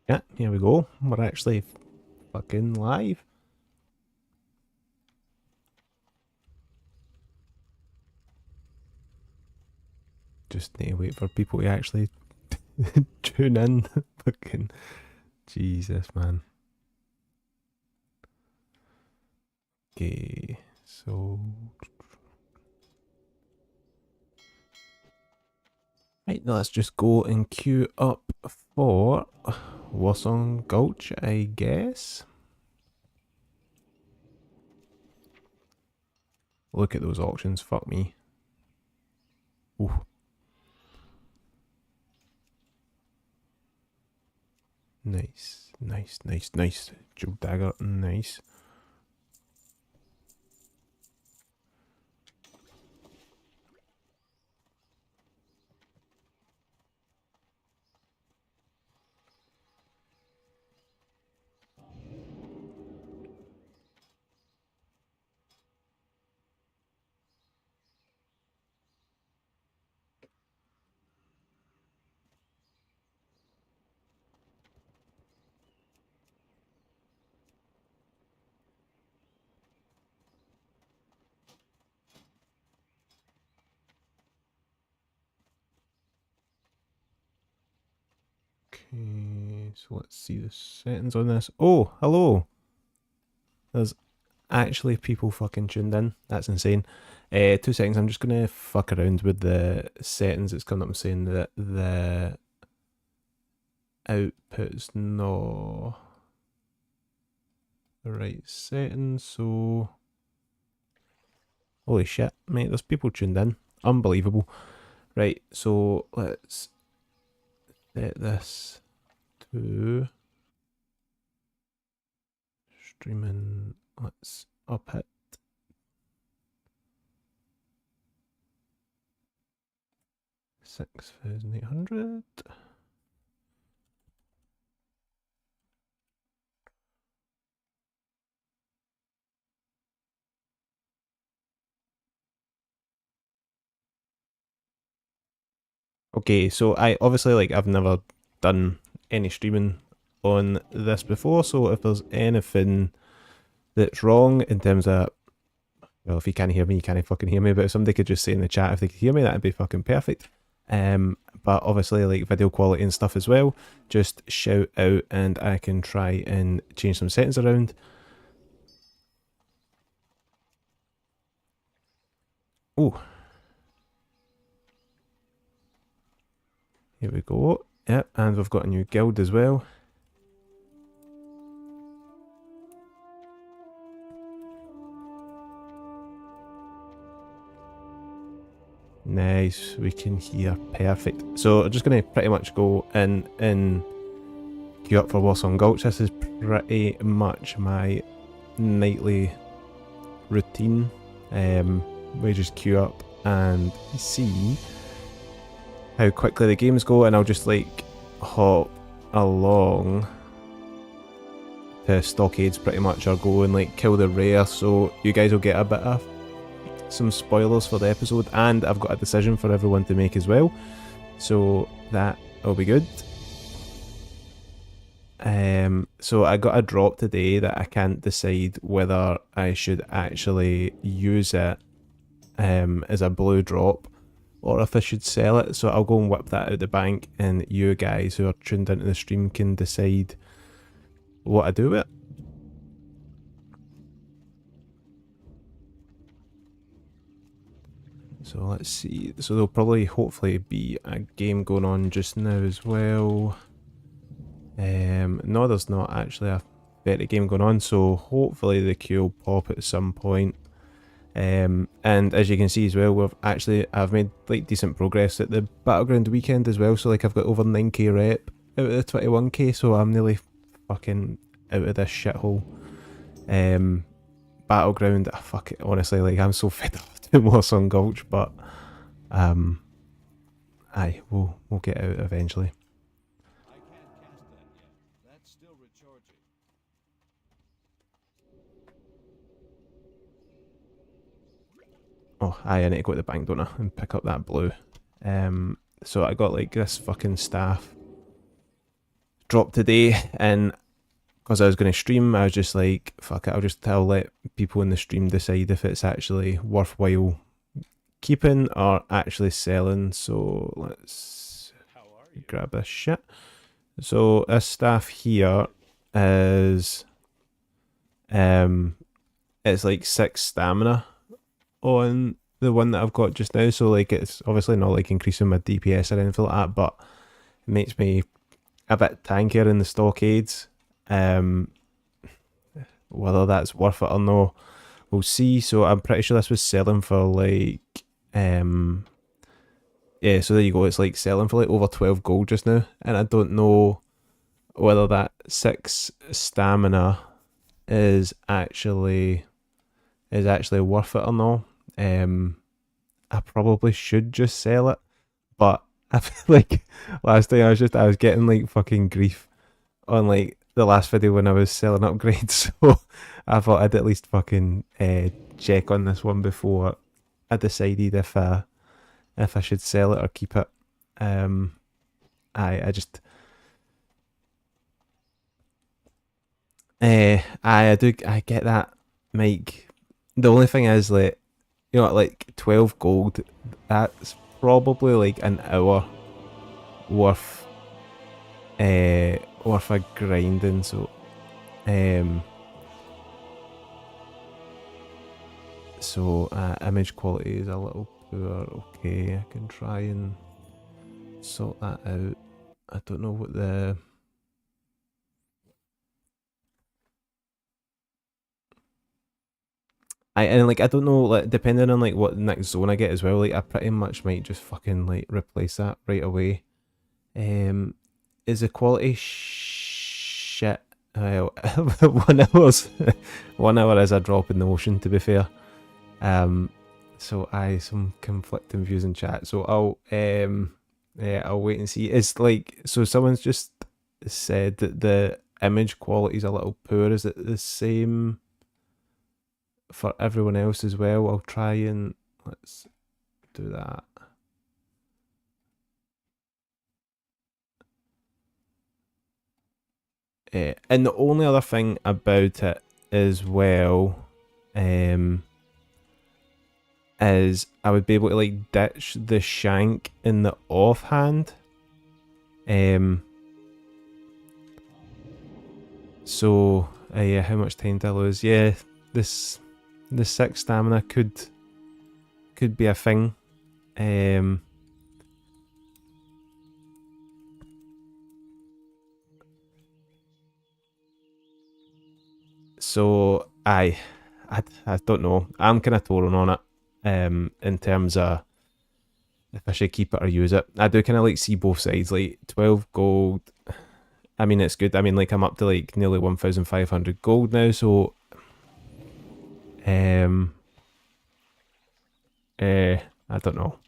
Yeah, here we go. We're actually fucking live. Just need to wait for people to actually tune in. Fucking Jesus, man. Okay, so right, now let's just go and queue up for Warsong Gulch, I guess. Look at those auctions, fuck me. Ooh. Nice, nice, nice, nice. Joe Dagger, nice. Okay, so let's see the settings on this. Oh, hello. There's actually people fucking tuned in. That's insane. 2 seconds. I'm just gonna fuck around with the settings. It's coming up saying that the output's not the right settings. So holy shit, mate! There's people tuned in. Unbelievable. Right. So let's set this to streaming. Let's up it. $6,800. Okay, so I obviously I've never done any streaming on this before, so if there's anything that's wrong in terms of, well, if you can't hear me, you can't fucking hear me, but if somebody could just say in the chat if they could hear me, that'd be fucking perfect. But obviously video quality and stuff as well, just shout out and I can try and change some settings around. Oh, here we go. Yep, and we've got a new guild as well. Nice, we can hear perfect. So I'm just going to pretty much go in and queue up for Warsong Gulch. This is pretty much my nightly routine. We just queue up and see how quickly the games go, and I'll just hop along to Stockades pretty much, or go and kill the rare, so you guys will get a bit of some spoilers for the episode, and I've got a decision for everyone to make as well, so that will be good. So I got a drop today that I can't decide whether I should actually use it as a blue drop or if I should sell it, so I'll go and whip that out the bank and you guys who are tuned into the stream can decide what I do with it. So let's see, so there'll probably hopefully be a game going on just now as well. No, there's not actually a better game going on, so hopefully the queue will pop at some point. And as you can see as well, I've made decent progress at the Battleground weekend as well, so I've got over 9k rep out of the 21k, so I'm nearly fucking out of this shithole. Battleground, fuck it, honestly, I'm so fed up doing Warsong Gulch, but aye, we'll get out eventually. Oh, aye, I need to go to the bank, don't I, and pick up that blue. So I got this fucking staff. dropped today, and because I was going to stream, I was just like, fuck it, I'll let people in the stream decide if it's actually worthwhile keeping or actually selling. So let's grab this shit. So this staff here is it's like 6 stamina on the one that I've got just now, so like it's obviously not like increasing my DPS or anything like that, but it makes me a bit tankier in the stockades. Whether that's worth it or no, we'll see. So I'm pretty sure this was selling for like yeah, so there you go, it's like selling for like over 12 gold just now, and I don't know whether that 6 stamina is actually worth it or not. I probably should just sell it, but I feel like last time I was getting like fucking grief on like the last video when I was selling upgrades, so I thought I'd at least fucking check on this one before I decided if I should sell it or keep it. I get that, Mike. The only thing is, like, you know, like 12 gold, that's probably like an hour worth worth of grinding. So image quality is a little poor. Okay, I can try and sort that out. I don't know what the I don't know, like, depending on like what next zone I get as well, like I pretty much might just fucking like replace that right away. Is the quality shit? Well, 1 hour is a drop in the ocean, to be fair. So some conflicting views in chat. So I'll wait and see. It's like, so someone's just said that the image quality is a little poor. Is it the same for everyone else as well? I'll try and let's do that. And the only other thing about it as well, is I would be able to like ditch the shank in the offhand. So yeah, how much time do I lose? Yeah, the 6 stamina could be a thing. So I don't know. I'm kind of torn on it. In terms of if I should keep it or use it. I do kind of like see both sides. Like 12 gold. I mean, it's good. I mean, like I'm up to like nearly 1,500 gold now. So, I don't know.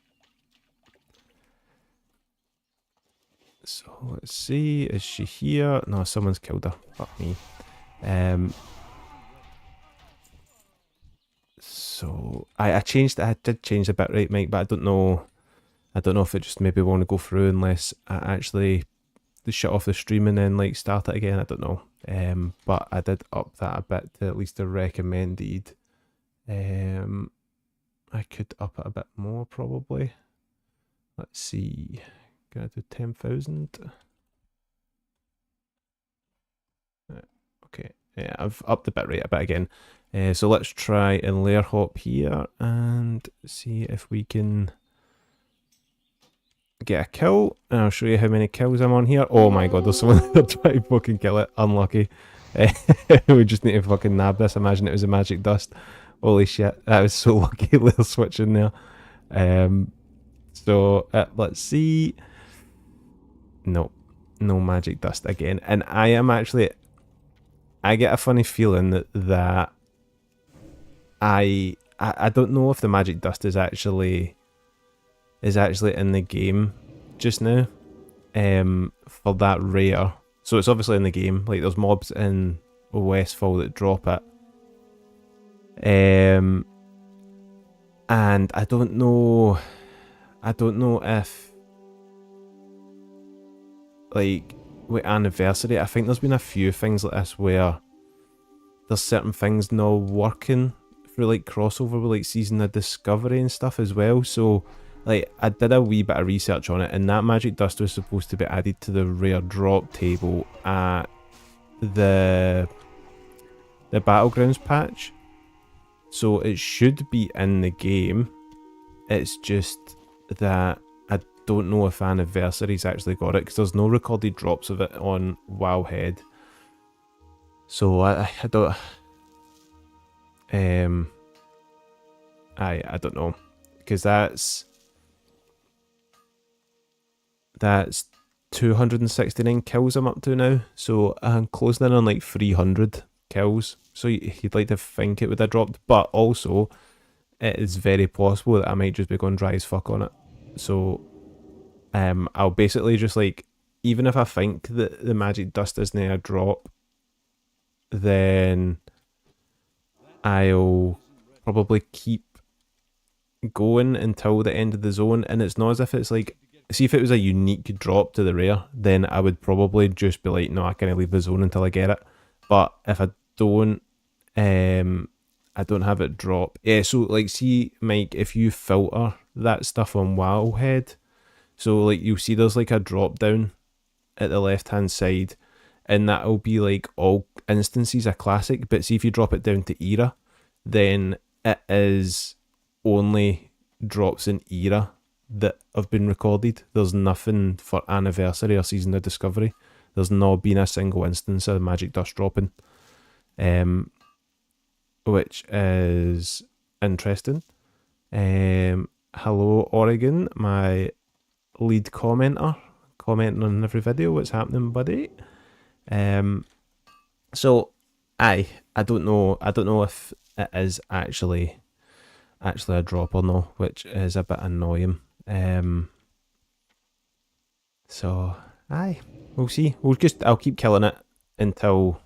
So let's see. Is she here? No, someone's killed her. Fuck me. So I changed. I did change a bit, right, Mike? But I don't know. I don't know if it just maybe want to go through unless I actually shut off the stream and then like start it again. I don't know. But I did up that a bit to at least a recommended. I could up it a bit more probably. Let's see. Gonna do 10,000. Okay. Yeah, I've upped the bitrate a bit again. So let's try and layer hop here and see if we can get a kill. And I'll show you how many kills I'm on here. Oh my god, there's someone there trying to fucking kill it. Unlucky. We just need to fucking nab this. Imagine it was a magic dust. Holy shit, that was so lucky. Little switch in there. So let's see. No magic dust again. And I am actually, I get a funny feeling that I don't know if the magic dust is actually in the game just now. For that rare. So it's obviously in the game. Like there's mobs in Westfall that drop it. And I don't know if like with Anniversary, I think there's been a few things like this where there's certain things not working for like crossover with like Season of Discovery and stuff as well. So like I did a wee bit of research on it, and that magic dust was supposed to be added to the rare drop table at the Battlegrounds patch. So it should be in the game. It's just that I don't know if Anniversary's actually got it, because there's no recorded drops of it on Wowhead. So I don't I don't know, because that's 269 kills I'm up to now, so I'm closing in on like 300 kills. So you'd like to think it would have dropped, but also it is very possible that I might just be going dry as fuck on it. So I'll basically just like, even if I think that the magic dust isn't a drop, then I'll probably keep going until the end of the zone. And it's not as if it's like, see, if it was a unique drop to the rare, then I would probably just be like, no, I can't leave the zone until I get it. But if I don't have it drop. Yeah, so like, see, Mike, if you filter that stuff on Wowhead, so like you'll see there's like a drop down at the left hand side, and that'll be like all instances of classic. But see, if you drop it down to era, then it is only drops in era that have been recorded. There's nothing for Anniversary or Season of Discovery. There's not been a single instance of magic dust dropping, which is interesting. Hello Oregon, my lead commenter, commenting on every video. What's happening, buddy? So I don't know if it is actually a drop or no, which is a bit annoying. So we'll see. I'll keep killing it until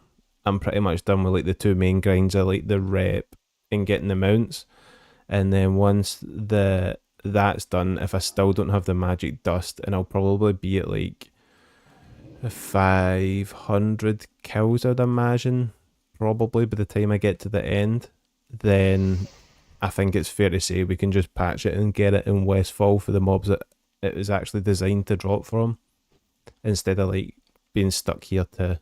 I'm pretty much done with like the two main grinds of like the rep and getting the mounts. And then once that's done, if I still don't have the magic dust, and I'll probably be at like 500 kills, I'd imagine, probably by the time I get to the end, then I think it's fair to say we can just patch it and get it in Westfall for the mobs that it was actually designed to drop from, instead of like being stuck here to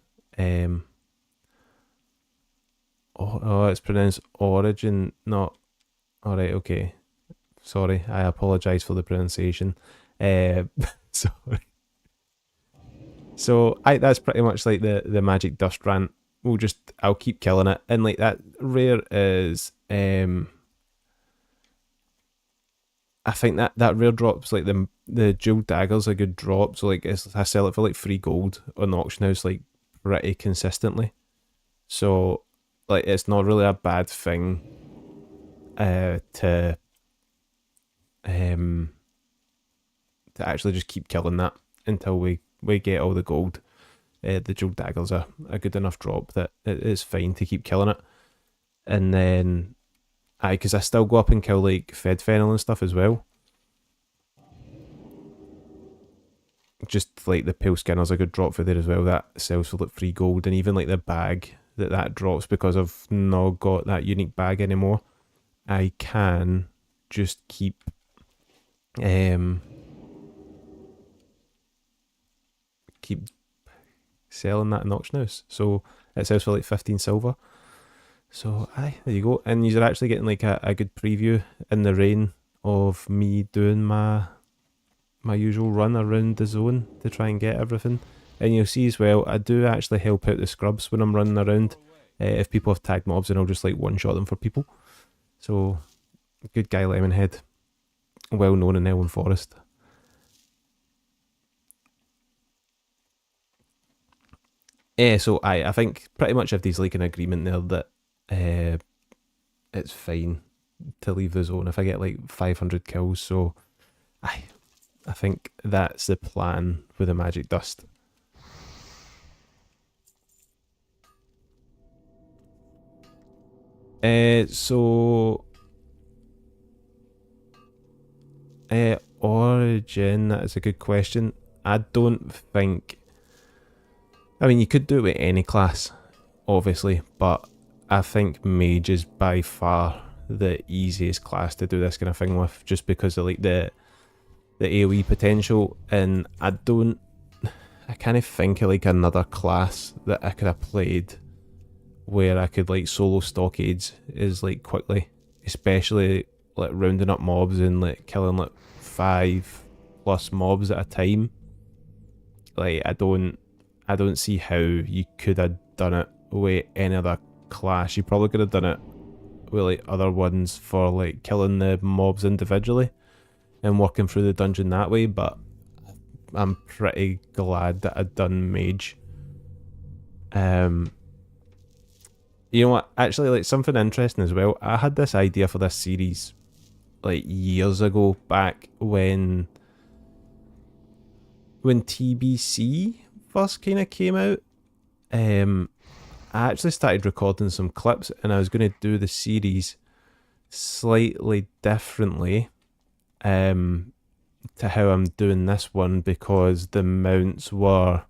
it's pronounced Origin, not alright, okay. Sorry, I apologise for the pronunciation. Sorry. So that's pretty much like the magic dust rant. I'll keep killing it, and like that rare is I think that rare drops like the jewel dagger's a good drop. So like I sell it for like 3 gold on the auction house like pretty consistently. So like it's not really a bad thing to actually just keep killing that until we get all the gold. The jewel dagger's a good enough drop that it is fine to keep killing it. And then because I still go up and kill like Fed Fennel and stuff as well. Just like the pale skinner's a good drop for there as well. That sells for like 3 gold, and even like the bag that drops, because I've not got that unique bag anymore, I can just keep selling that in auction house. So it sells for like 15 silver. So there you go. And you're actually getting like a good preview in the rain of me doing my usual run around the zone to try and get everything. And you'll see as well, I do actually help out the scrubs when I'm running around. If people have tagged mobs, and I'll just like one-shot them for people. So, good guy Lemonhead. Well known in Elwyn Forest. So I think pretty much everybody's like an agreement there that it's fine to leave the zone if I get like 500 kills. So I think that's the plan with the magic dust. Origin, that is a good question. I don't think I mean, you could do it with any class, obviously, but I think mage is by far the easiest class to do this kind of thing with, just because of like the AoE potential, and I can't think of like another class that I could have played where I could like solo stockades is like quickly, especially like rounding up mobs and like killing like 5+ mobs at a time. Like I don't see how you could have done it with any other class. You probably could have done it with like other ones for like killing the mobs individually and working through the dungeon that way, but I'm pretty glad that I'd done mage. You know what? Actually, like something interesting as well. I had this idea for this series like years ago, back when TBC first kind of came out. I actually started recording some clips, and I was going to do the series slightly differently, to how I'm doing this one, because the mounts are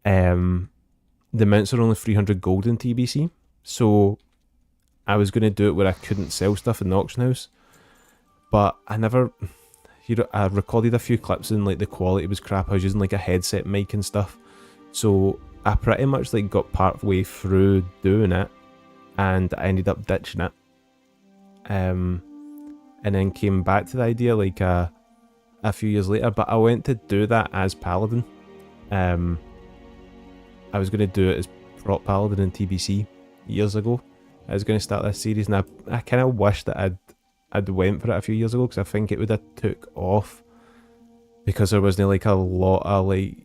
only 300 gold in TBC, so I was going to do it where I couldn't sell stuff in the auction house, but I never, I recorded a few clips and like the quality was crap. I was using like a headset mic and stuff, so I pretty much like got part way through doing it, and I ended up ditching it, and then came back to the idea like a few years later. But I went to do that as Paladin. I was going to do it as Prop Paladin in TBC years ago. I was going to start this series, and I kind of wish that I'd went for it a few years ago, because I think it would have took off, because there wasn't like a lot of like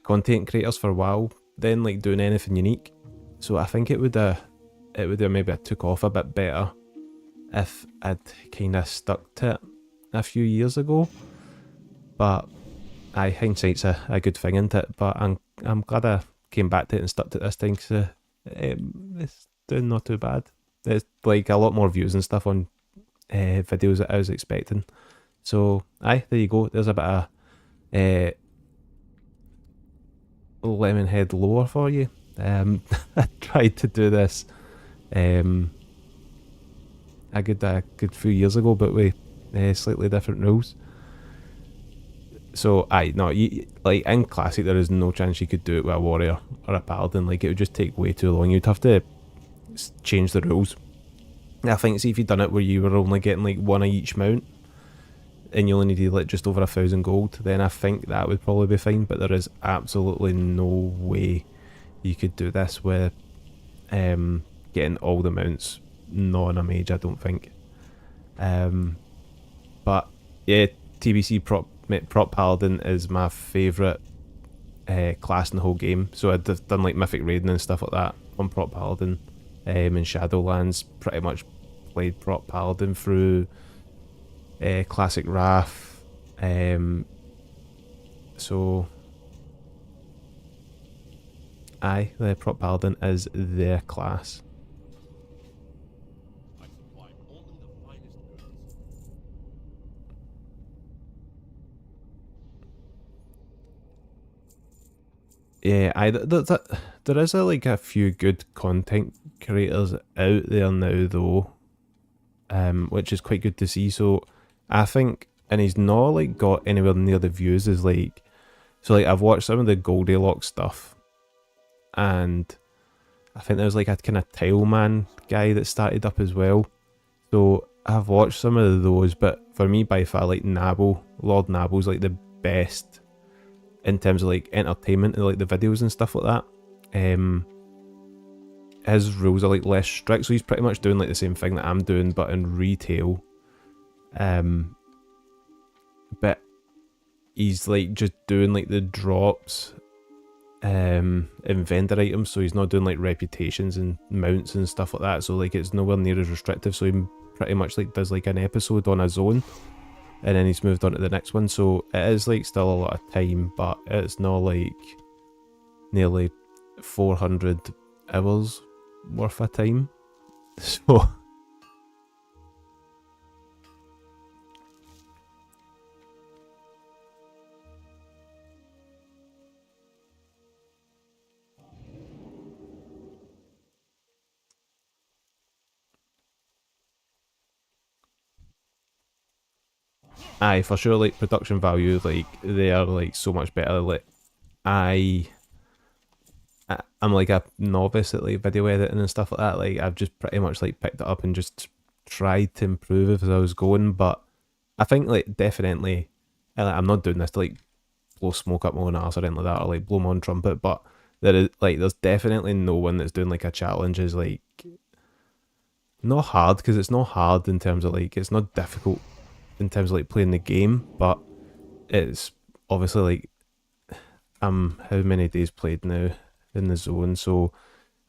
content creators for a while then like doing anything unique. So I think it would have maybe took off a bit better if I'd kind of stuck to it a few years ago. But hindsight's a good thing, isn't it? But I'm glad I came back to it and stuck to it this time, because it's doing not too bad. There's like a lot more views and stuff on videos that I was expecting. So there you go. There's a bit of Lemonhead lore for you. I tried to do this a good few years ago, but with slightly different rules. So no, like in Classic there is no chance you could do it with a warrior or a paladin. Like it would just take way too long. You'd have to change the rules. I think, see, if you'd done it where you were only getting like one of each mount, and you only needed like just over 1,000 gold, then I think that would probably be fine. But there is absolutely no way you could do this with getting all the mounts non a mage, I don't think. But yeah, TBC prop paladin is my favourite class in the whole game. So I'd have done like mythic raiding and stuff like that on prop paladin. In Shadowlands, pretty much played prop paladin through classic Wrath. So the prop paladin is their class. Yeah, there is like a few good content creators out there now though, which is quite good to see. So I think, and he's not like got anywhere near the views as like, so like I've watched some of the Goldilocks stuff, and I think there's like a kind of Tile Man guy that started up as well. So I've watched some of those, but for me by far like Lord Nabo's like the best in terms of like entertainment and like the videos and stuff like that. His rules are like less strict, so he's pretty much doing like the same thing that I'm doing but in retail. But he's like just doing like the drops in vendor items, so he's not doing like reputations and mounts and stuff like that, so like it's nowhere near as restrictive. So he pretty much like does like an episode on a zone, and then he's moved on to the next one. So it is like still a lot of time, but it's not like nearly 400 hours worth of time. So aye, for sure, like production value, like they are like so much better. Like I, I'm like a novice at like video editing and stuff like that. Like I've just pretty much like picked it up and just tried to improve as I was going. But I think like definitely, and, like, I'm not doing this to like blow smoke up my own arse or anything like that, or like blow my own trumpet. But there is like there's definitely no one that's doing like a challenge is like not hard, because it's not hard in terms of like it's not difficult in terms of like playing the game, but it's obviously like I'm how many days played now in the zone, so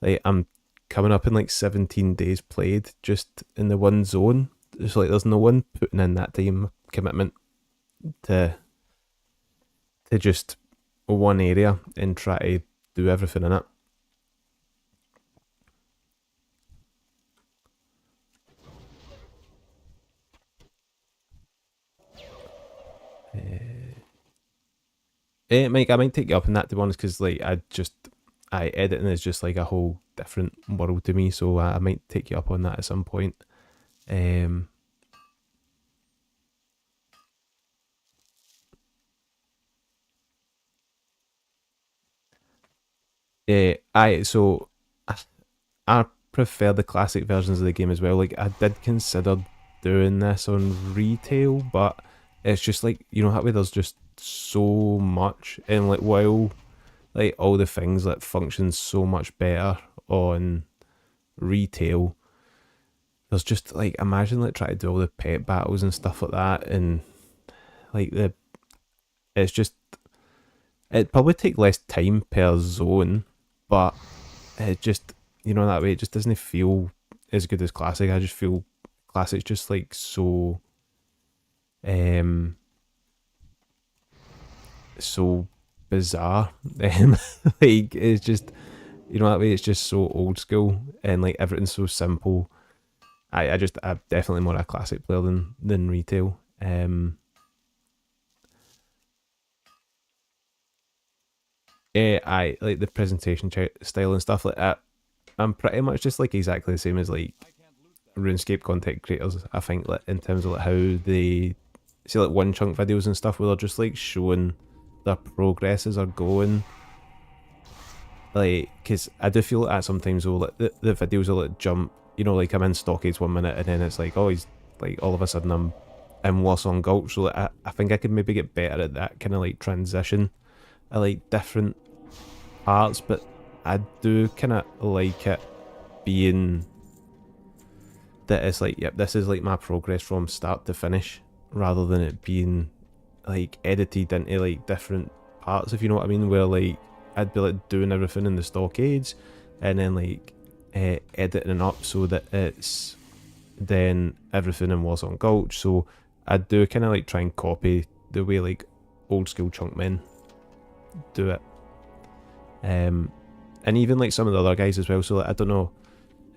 like I'm coming up in like 17 days played just in the one zone. It's like there's no one putting in that time commitment to just one area and try to do everything in it. Mike, I might take you up on that to be honest, because like I editing is just like a whole different world to me, so I might take you up on that at some point. Um, I so I prefer the classic versions of the game as well. Like I did consider doing this on retail, but it's just like you know that way there's just so much, and like while like all the things that function so much better on retail, there's just like imagine like trying to do all the pet battles and stuff like that, and like it's just it'd probably take less time per zone, but it just you know that way it just doesn't feel as good as classic. I just feel classic's just like so um so bizarre. Like it's just you know that way it's just so old school and like everything's so simple. I'm definitely more a classic player than retail. Yeah, I like the presentation style and stuff like that. I'm pretty much just like exactly the same as like RuneScape content creators. I think like in terms of like how they see like one chunk videos and stuff where they're just like showing their progresses are going. Like, because I do feel like that sometimes though, like the videos will like jump, you know, like I'm in Stockades 1 minute and then it's like, oh, he's like all of a sudden I'm in Warsong Gulch. So like, I think I could maybe get better at that kind of like transition. I like different parts, but I do kind of like it being that it's like, yep, this is like my progress from start to finish, rather than it being like edited into like different parts, if you know what I mean, where like I'd be like doing everything in the Stockades and then like editing it up so that it's then everything in Warsong Gulch. So I do kind of like try and copy the way like old school chunk men do it. And even like some of the other guys as well. So like, I don't know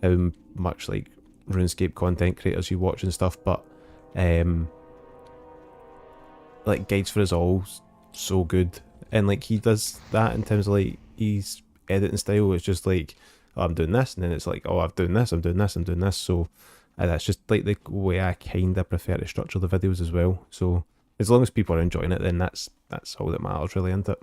how much like RuneScape content creators you watch and stuff, but like Guides for Us All so good, and like he does that in terms of like his editing style. It's just like, oh, I'm doing this, and then it's like, oh, I'm doing this, I'm doing this, I'm doing this. So that's just like the way I kind of prefer to structure the videos as well. So as long as people are enjoying it, then that's all that matters, really, isn't it?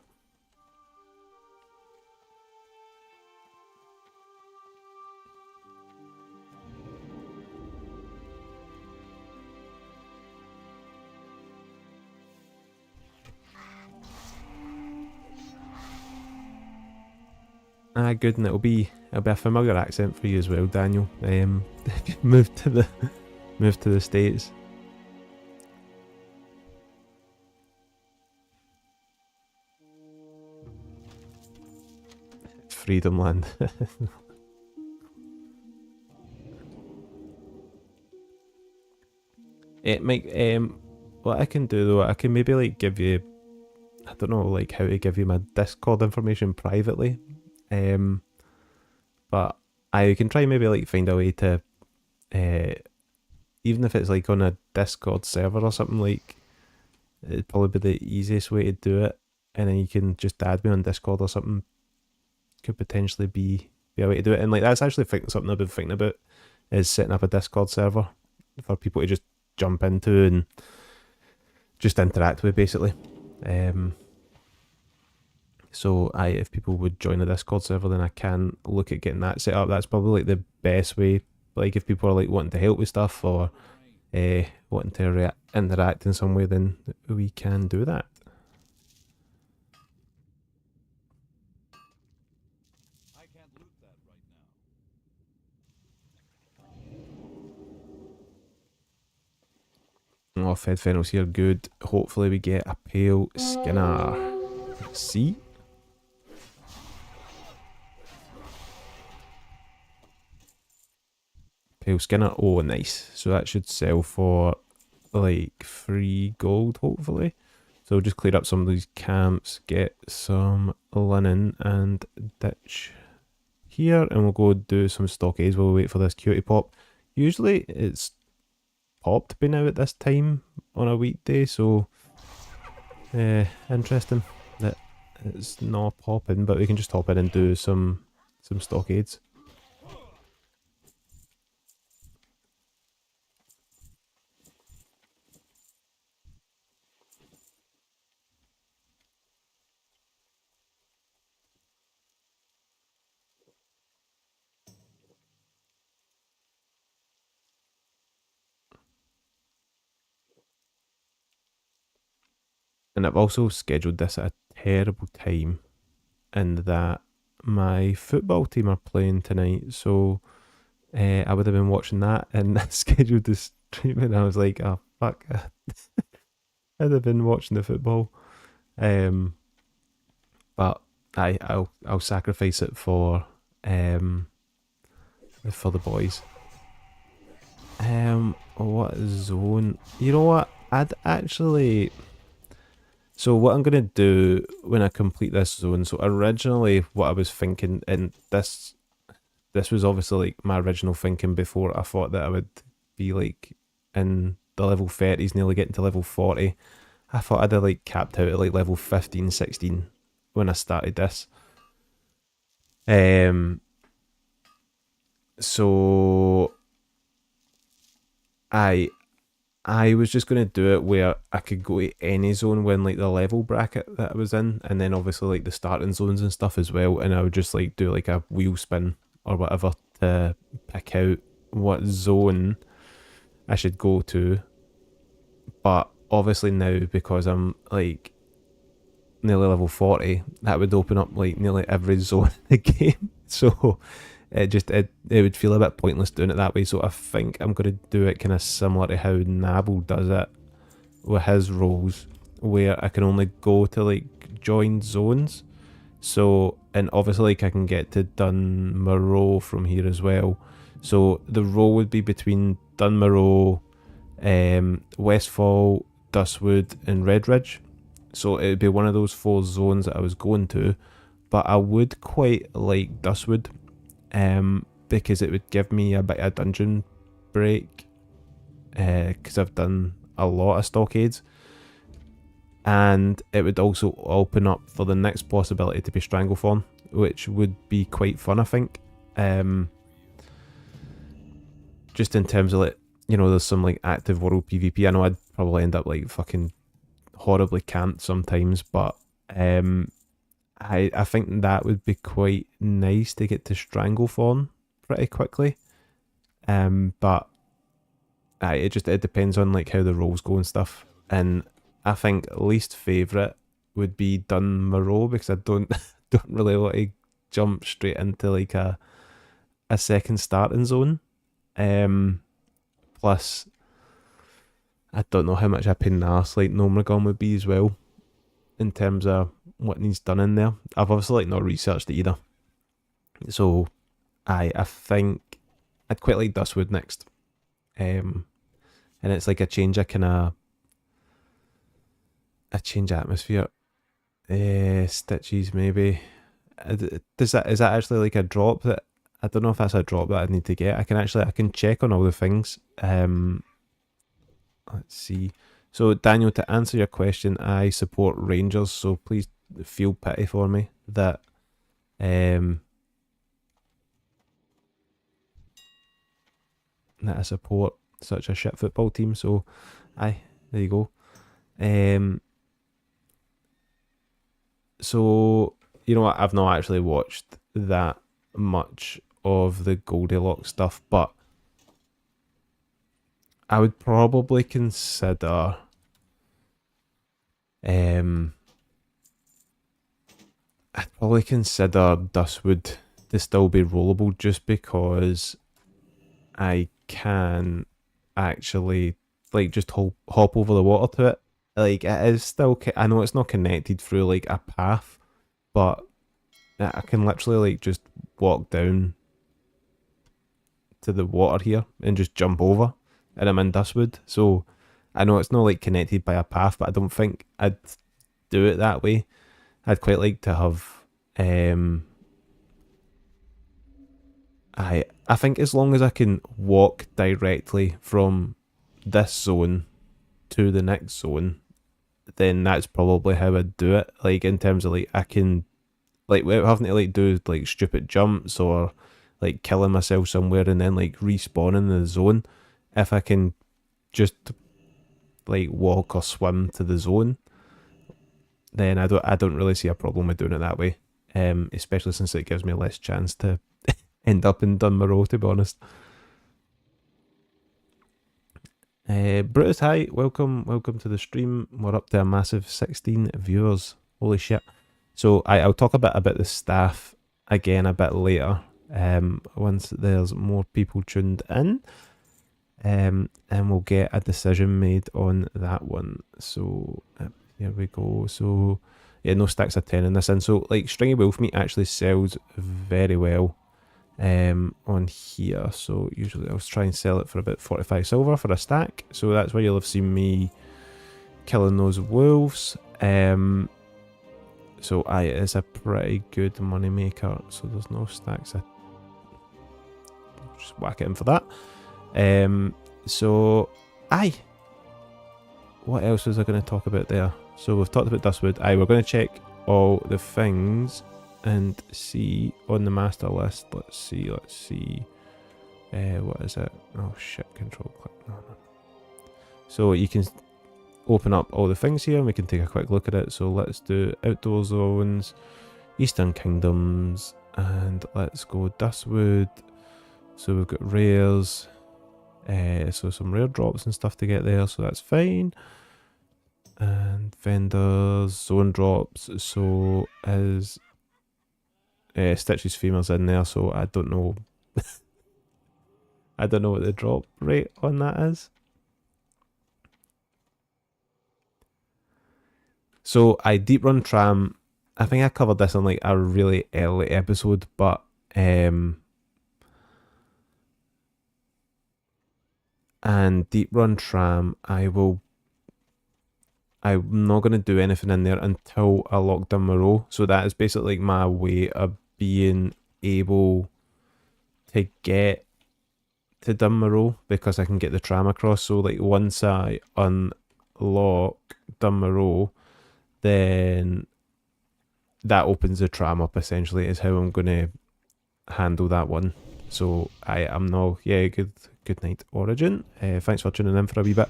Ah, good, and it'll be a familiar accent for you as well, Daniel. If you move to the States. Freedom Land. Mike, what I can do though, I can maybe like give you, I don't know, like how to give you my Discord information privately. Um, but I can try maybe like find a way to, uh, even if it's like on a Discord server or something, like it'd probably be the easiest way to do it. And then you can just add me on Discord or something. Could potentially be a way to do it. And like that's actually something I've been thinking about, is setting up a Discord server for people to just jump into and just interact with basically. So if people would join the Discord server, then I can look at getting that set up. That's probably like the best way. Like if people are like wanting to help with stuff or wanting to interact in some way, then we can do that. Oh, Fed Fennel's here, good. Hopefully we get a Pale Skinner. Let's see. Pale Skinner, oh nice. So that should sell for like 3 gold, hopefully. So just clear up some of these camps, get some linen and ditch here, and we'll go do some stockades while we wait for this cutie pop. Usually it's popped by now at this time on a weekday, so interesting that it's not popping, but we can just hop in and do some stockades. And I've also scheduled this at a terrible time in that my football team are playing tonight, so I would have been watching that and scheduled the stream, and I was like, oh fuck, I'd have been watching the football. But I'll sacrifice it for the boys. What zone? You know what? I'd actually. So what I'm gonna do when I complete this zone? So originally, what I was thinking, and this was obviously like my original thinking before I thought that I would be like in the level 30s, nearly getting to level 40. I thought I'd have like capped out at like level 15, 16 when I started this. So I was just gonna do it where I could go to any zone when like the level bracket that I was in, and then obviously like the starting zones and stuff as well, and I would just like do like a wheel spin or whatever to pick out what zone I should go to. But obviously now, because I'm like nearly level 40, that would open up like nearly every zone in the game. So it would feel a bit pointless doing it that way. So I think I'm going to do it kind of similar to how Nabble does it with his roles, where I can only go to like joined zones. So, and obviously like I can get to Dunmoreau from here as well. So the row would be between Dunmoreau, Westfall, Dustwood and Redridge. So it would be one of those 4 zones that I was going to. But I would quite like Dustwood, because it would give me a bit of dungeon break, because I've done a lot of stockades, and it would also open up for the next possibility to be Stranglethorn, which would be quite fun, I think. Just in terms of like, you know, there's some like active world PvP. I know I'd probably end up like fucking horribly camped sometimes, but I think that would be quite nice to get to Stranglethorn pretty quickly. But it depends on like how the rolls go and stuff. And I think least favourite would be Dunmoreau, because I don't don't really want to jump straight into like a second starting zone. Plus I don't know how much a pain in the arse like Nomragon would be as well, in terms of what needs done in there. I've obviously like not researched it either. So I think I'd quite like Dustwood next. And it's like a change of a change of atmosphere. Stitches maybe. Is that actually like a drop that I don't know if that's a drop that I need to get. I can check on all the things. Let's see. So Daniel, to answer your question, I support Rangers, so please feel pity for me that that I support such a shit football team. So aye, there you go. So you know what? I've not actually watched that much of the Goldilocks stuff, but I would probably consider um I'd probably consider Dustwood to still be rollable just because I can actually like just hop over the water to it. Like it is still, I know it's not connected through like a path, but I can literally like just walk down to the water here and just jump over, and I'm in Dustwood. So I know it's not like connected by a path, but I don't think I'd do it that way. I'd quite like to have I think as long as I can walk directly from this zone to the next zone, then that's probably how I'd do it. Like in terms of like I can like without having to like do like stupid jumps or like killing myself somewhere and then like respawning in the zone. If I can just like walk or swim to the zone, then I don't really see a problem with doing it that way. Especially since it gives me less chance to end up in Dunmorrow, to be honest. Brutus, hi, welcome to the stream. We're up to a massive 16 viewers. Holy shit. So I'll talk a bit about the staff again a bit later, once there's more people tuned in. And we'll get a decision made on that one. So here we go. So yeah, no stacks of 10 in this. And so like stringy wolf meat actually sells very well on here. So usually I'll try and sell it for about 45 silver for a stack. So that's where you'll have seen me killing those wolves. So it is a pretty good money maker. So there's no stacks. Just whack it in for that. So what else was I going to talk about there? So we've talked about Dustwood. We're going to check all the things and see on the master list. Let's see. What is it? Oh shit, control click. No. So you can open up all the things here and we can take a quick look at it. So let's do outdoor zones, Eastern Kingdoms, and let's go Dustwood. So we've got rares, so some rare drops and stuff to get there, so that's fine. And vendors, zone drops, so is Stitch's femurs in there, so I don't know. I don't know what the drop rate on that is. So I deep run tram. I think I covered this on like a really early episode, but and deep run tram, I'm not going to do anything in there until I lock Dunmorrow. So that is basically like my way of being able to get to Dunmorrow because I can get the tram across. So like once I unlock Dunmorrow, then that opens the tram up essentially is how I'm going to handle that one. So I am now, yeah, good night Origin. Thanks for tuning in for a wee bit.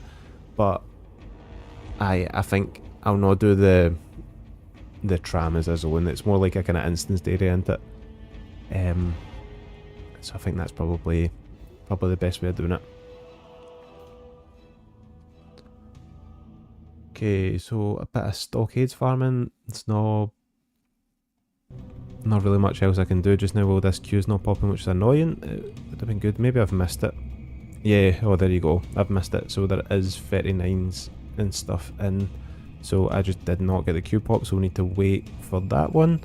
But I think I'll not do the tram as a zone. It's more like a kind of instanced area, isn't it? So I think that's probably the best way of doing it. Okay, so a bit of Stockades farming. It's not really much else I can do just now while this queue's not popping, which is annoying. It would have been good. Maybe I've missed it. Yeah, oh there you go. I've missed it. So there is 39s and stuff in. So I just did not get the queue pop, so we need to wait for that one.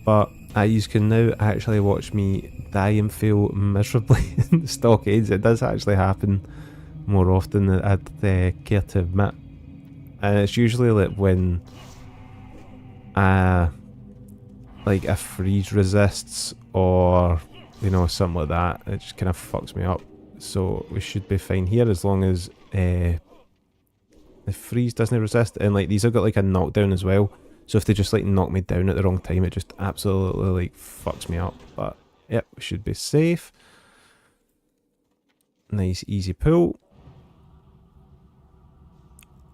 But you can now actually watch me die and fail miserably in the Stockades. It does actually happen more often than I'd care to admit. And it's usually like when like a freeze resists or you know something like that. It just kind of fucks me up. So we should be fine here as long as the freeze doesn't resist. And like these have got like a knockdown as well. So if they just like knock me down at the wrong time, it just absolutely like fucks me up. But yep, we should be safe. Nice easy pull.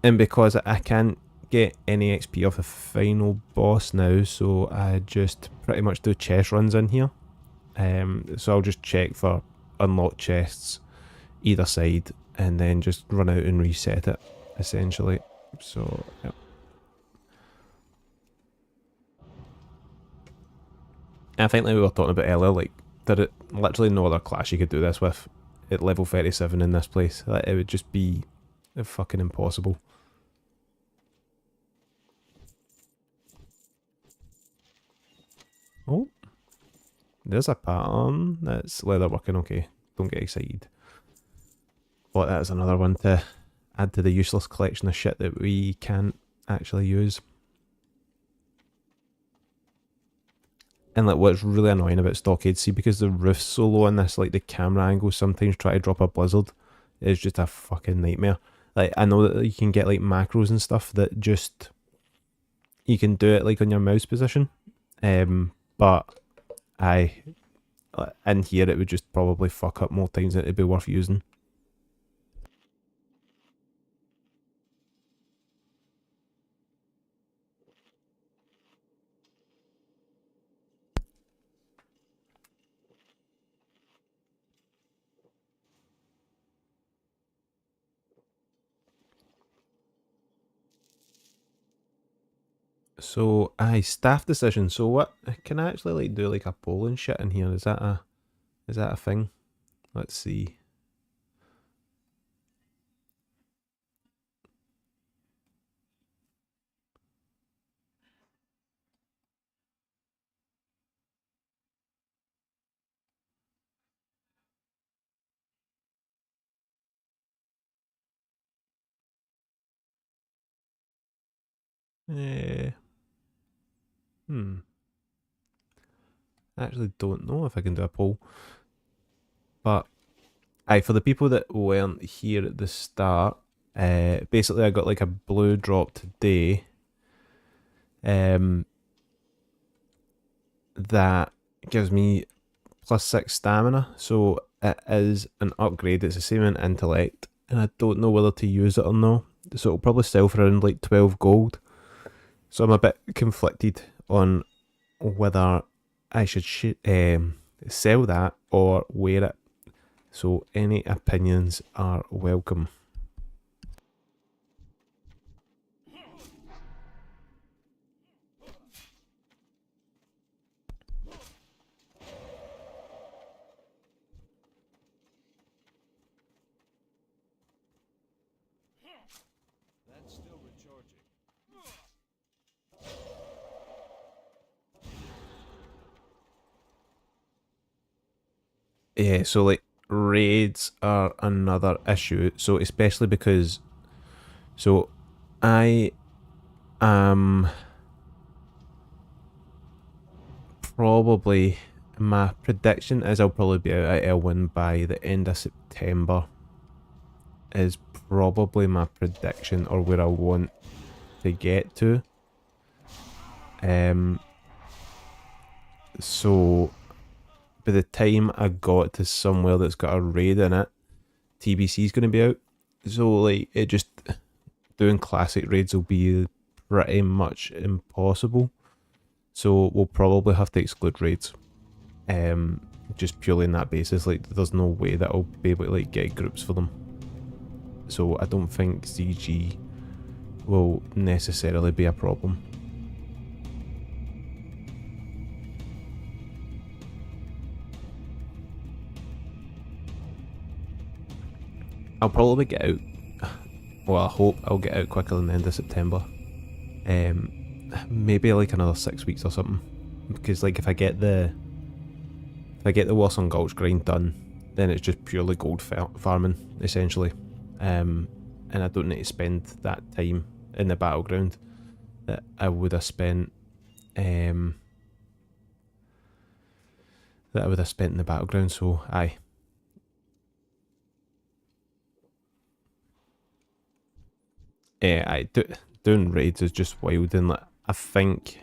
And because I can't get any XP off the final boss now, so I just pretty much do chest runs in here. So I'll just check for unlocked chests either side and then just run out and reset it, essentially. So, yeah. I think like we were talking about earlier, like, there literally no other class you could do this with at level 37 in this place. Like, it would just be fucking impossible. Oh, there's a pattern. That's leather working. Okay, don't get excited. But that's another one to add to the useless collection of shit that we can't actually use. And like what's really annoying about Stockades, see, because the roof's so low on this, like the camera angles sometimes try to drop a blizzard. It's just a fucking nightmare. Like I know that you can get like macros and stuff that just you can do it like on your mouse position. But in here it would just probably fuck up more times than it'd be worth using. So staff decision. So what can I actually like do like a poll and shit in here? Is that a thing? Let's see. Eh, I actually don't know if I can do a poll. But for the people that weren't here at the start, basically I got like a blue drop today. That gives me +6 stamina, so it is an upgrade. It's the same in intellect, and I don't know whether to use it or no. So it'll probably sell for around like 12 gold. So I'm a bit conflicted on whether I should sell that or wear it. So any opinions are welcome. Yeah, so like raids are another issue. So especially because I am probably, my prediction is I'll probably be out at Elwyn by the end of September. Is probably my prediction, or where I want to get to. So by the time I got to somewhere that's got a raid in it, TBC is going to be out. So like it just doing classic raids will be pretty much impossible. So we'll probably have to exclude raids. Just purely on that basis, like there's no way that I'll be able to like get groups for them. So I don't think ZG will necessarily be a problem. I'll probably get out. Well, I hope I'll get out quicker than the end of September. Maybe like another 6 weeks or something. Because like if I get the Warsong Gulch grind done, then it's just purely gold farming essentially. And I don't need to spend that time in the battleground that I would have spent. In the battleground. So aye. Doing raids is just wild, and like I think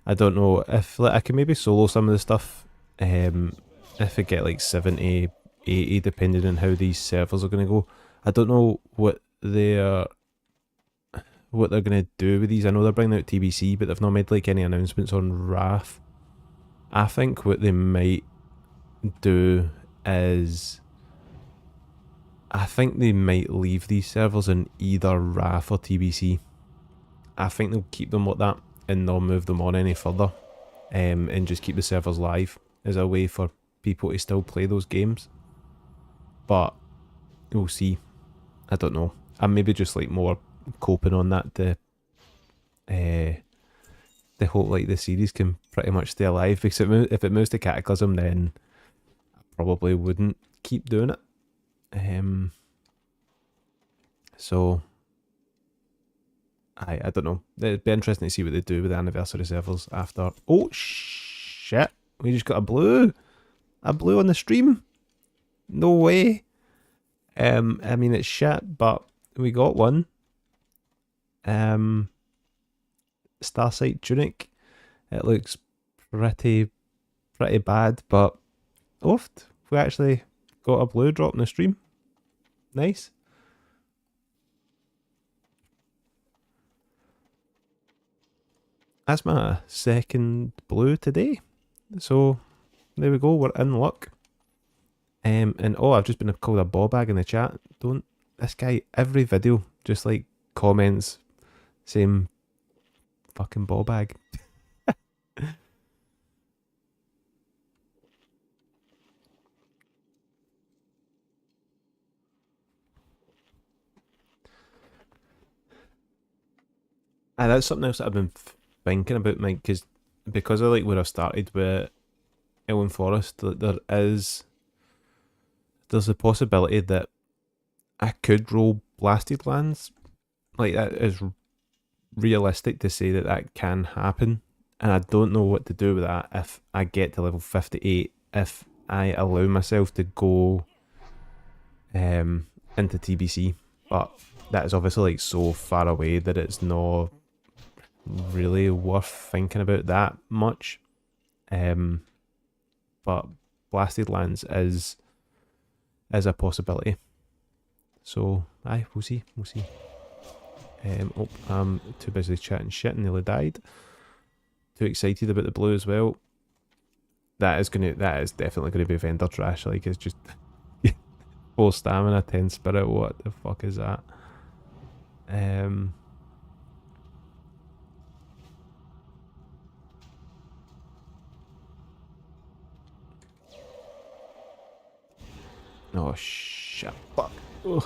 I don't know if like I can maybe solo some of the stuff. If I get like 70, 80, depending on how these servers are going to go. I don't know what their what they're going to do with these. I know they're bringing out TBC, but they've not made like any announcements on Wrath. I think what they might do is, I think they might leave these servers in either Wrath or TBC. I think they'll keep them like that and not move them on any further, and just keep the servers live as a way for people to still play those games. But we'll see. I don't know. I'm maybe just like more coping on that to hope like the series can pretty much stay alive, because if it moves to Cataclysm, then I probably wouldn't keep doing it. So I don't know. It'd be interesting to see what they do with the anniversary servers after. Oh shit! We just got a blue on the stream. No way. I mean it's shit, but we got one. Starsight tunic. It looks pretty bad, but oofed. We actually got a blue drop in the stream. Nice. That's my second blue today. So there we go, we're in luck. And oh, I've just been called a ball bag in the chat. Don't, this guy, every video, just like comments saying fucking ball bag. That's something else that I've been thinking about, Mike, because of like where I started with Elven Forest, there's a possibility that I could roll Blasted Lands. Like, that is realistic to say that can happen, and I don't know what to do with that if I get to level 58, if I allow myself to go into TBC, but that is obviously like so far away that it's not really worth thinking about that much. But Blasted Lands is a possibility, so we'll see. Oh, I'm too busy chatting shit and nearly died. Too excited about the blue as well. That is definitely gonna be vendor trash. Like, it's just 4 stamina, 10 spirit. What the fuck is that? Oh shit! Fuck! Ugh.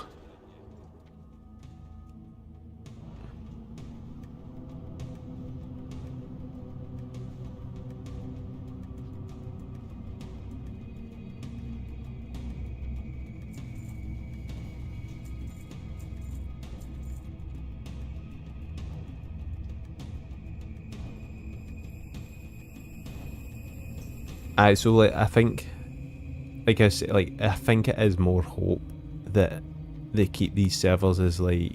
So like, I think, like I say, like, I think it is more hope that they keep these servers as like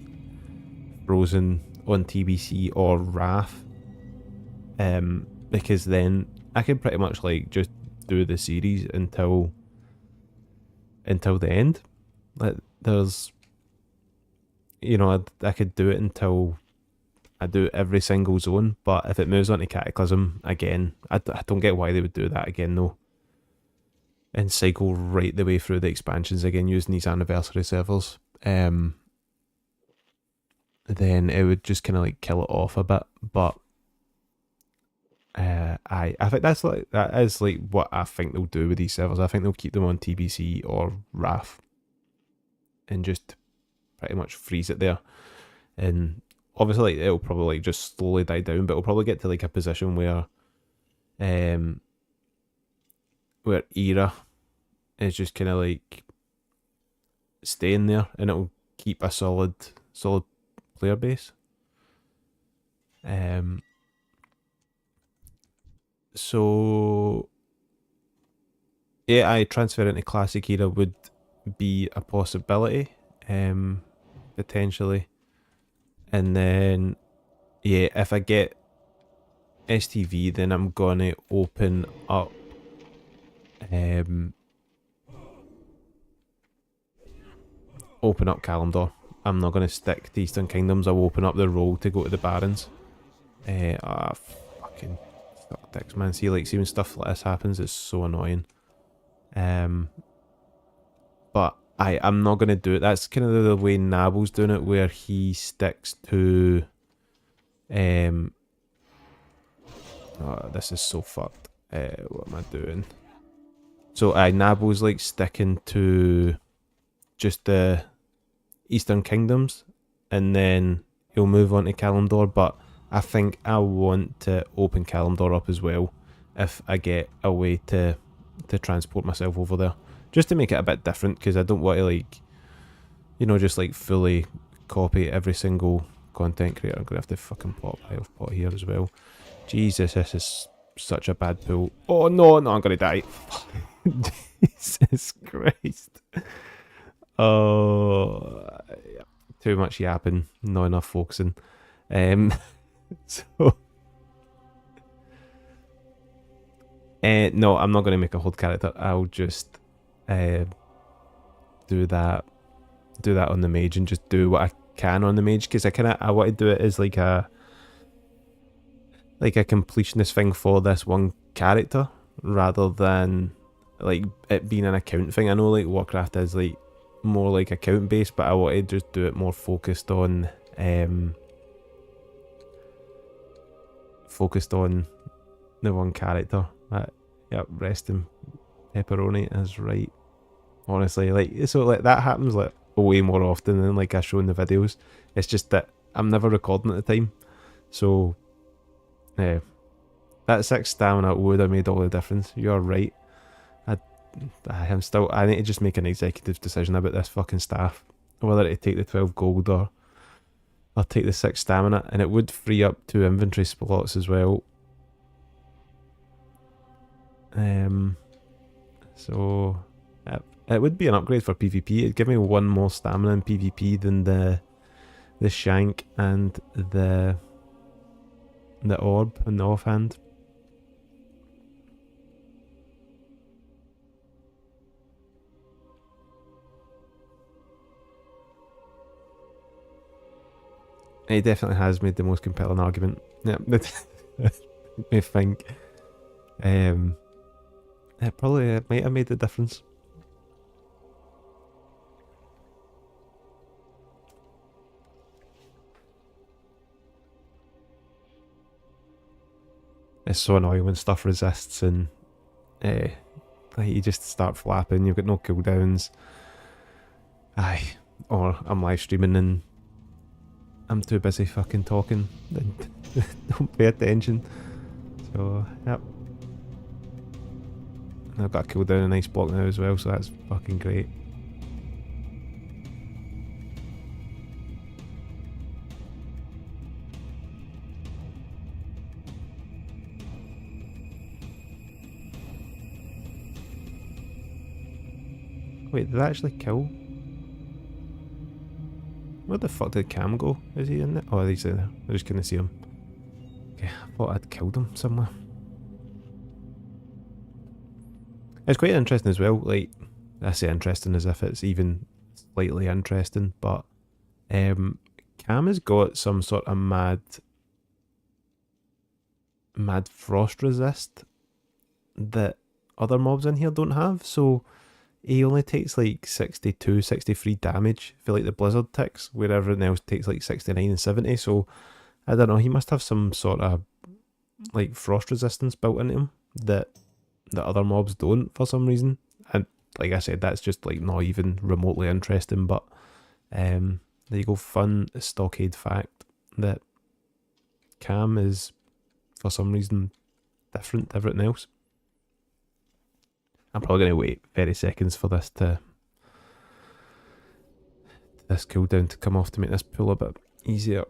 frozen on TBC or Wrath, because then I can pretty much like just do the series until the end. Like, there's, you know, I could do it until I do every single zone, but if it moves on to Cataclysm again, I don't get why they would do that again though, and cycle right the way through the expansions again using these anniversary servers. Then it would just kind of like kill it off a bit. But I think that is like what I think they'll do with these servers. I think they'll keep them on TBC or Wrath and just pretty much freeze it there. And obviously, like, it'll probably like just slowly die down, but it'll probably get to like a position where Era is just kind of like staying there, and it'll keep a solid player base. So yeah, I transfer into Classic Era would be a possibility, potentially. And then, yeah, if I get STV, then I'm gonna open up Kalimdor I'm not going to stick to Eastern Kingdoms. I'll open up the roll to go to the Barons. Fucking stuck dicks, man. See, like, see when stuff like this happens, it's so annoying. But I'm not going to do it. That's kind of the way Nabal's doing it, where he sticks to... oh, this is so fucked. What am I doing? So, Nabal's, like, sticking to just the Eastern Kingdoms, and then he'll move on to Kalimdor, but I think I want to open Kalimdor up as well if I get a way to transport myself over there, just to make it a bit different, because I don't want to, like, you know, just like fully copy every single content creator. I'm gonna have to fucking pop health pot here as well. Jesus, this is such a bad pull. Oh no, I'm gonna die. Jesus Christ. Oh, too much yapping, not enough focusing. So, no, I'm not going to make a hold character. I'll just do that on the mage and just do what I can on the mage, because I want to do it as like a completionist thing for this one character, rather than like it being an account thing. I know like Warcraft is like more like account based, but I want to just do it more focused on the one character. Yep, resting pepperoni is right. Honestly, like, so like that happens like way more often than like I show in the videos. It's just that I'm never recording at the time, so yeah, that 6 stamina would have made all the difference. You're right. I need to just make an executive decision about this fucking staff, whether to take the 12 gold or take the 6 stamina, and it would free up 2 inventory slots as well. So it would be an upgrade for PvP. It'd give me 1 more stamina in PvP than the shank and the orb and the offhand. He definitely has made the most compelling argument. Yeah, I think. It probably might have made the difference. It's so annoying when stuff resists and like you just start flapping, you've got no cooldowns. Aye. Or I'm live streaming and I'm too busy fucking talking and don't pay attention. So, yep. And I've got a cooldown and ice block now as well, so that's fucking great. Wait, did that actually kill? Where the fuck did Cam go? Is he in there? Oh, he's in there. I just couldn't see him. Okay, I thought I'd killed him somewhere. It's quite interesting as well, like, I say interesting as if it's even slightly interesting, but Cam has got some sort of mad frost resist that other mobs in here don't have, so he only takes like 62, 63 damage for like the blizzard ticks, where everyone else takes like 69 and 70, so I don't know, he must have some sort of like frost resistance built into him that other mobs don't for some reason. And like I said, that's just like not even remotely interesting, but there you go, fun stockade fact that Cam is for some reason different to everything else. I'm probably going to wait 30 seconds for this cooldown to come off to make this pull a bit easier.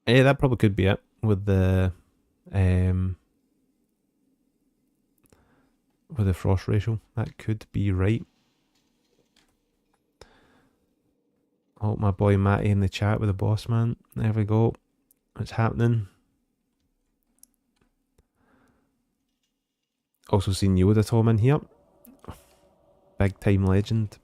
Yeah, that probably could be it with the frost ratio. That could be right. Oh, my boy Matty in the chat with the boss man. There we go. What's happening? Also seen Yoda Tom in here. Big time legend.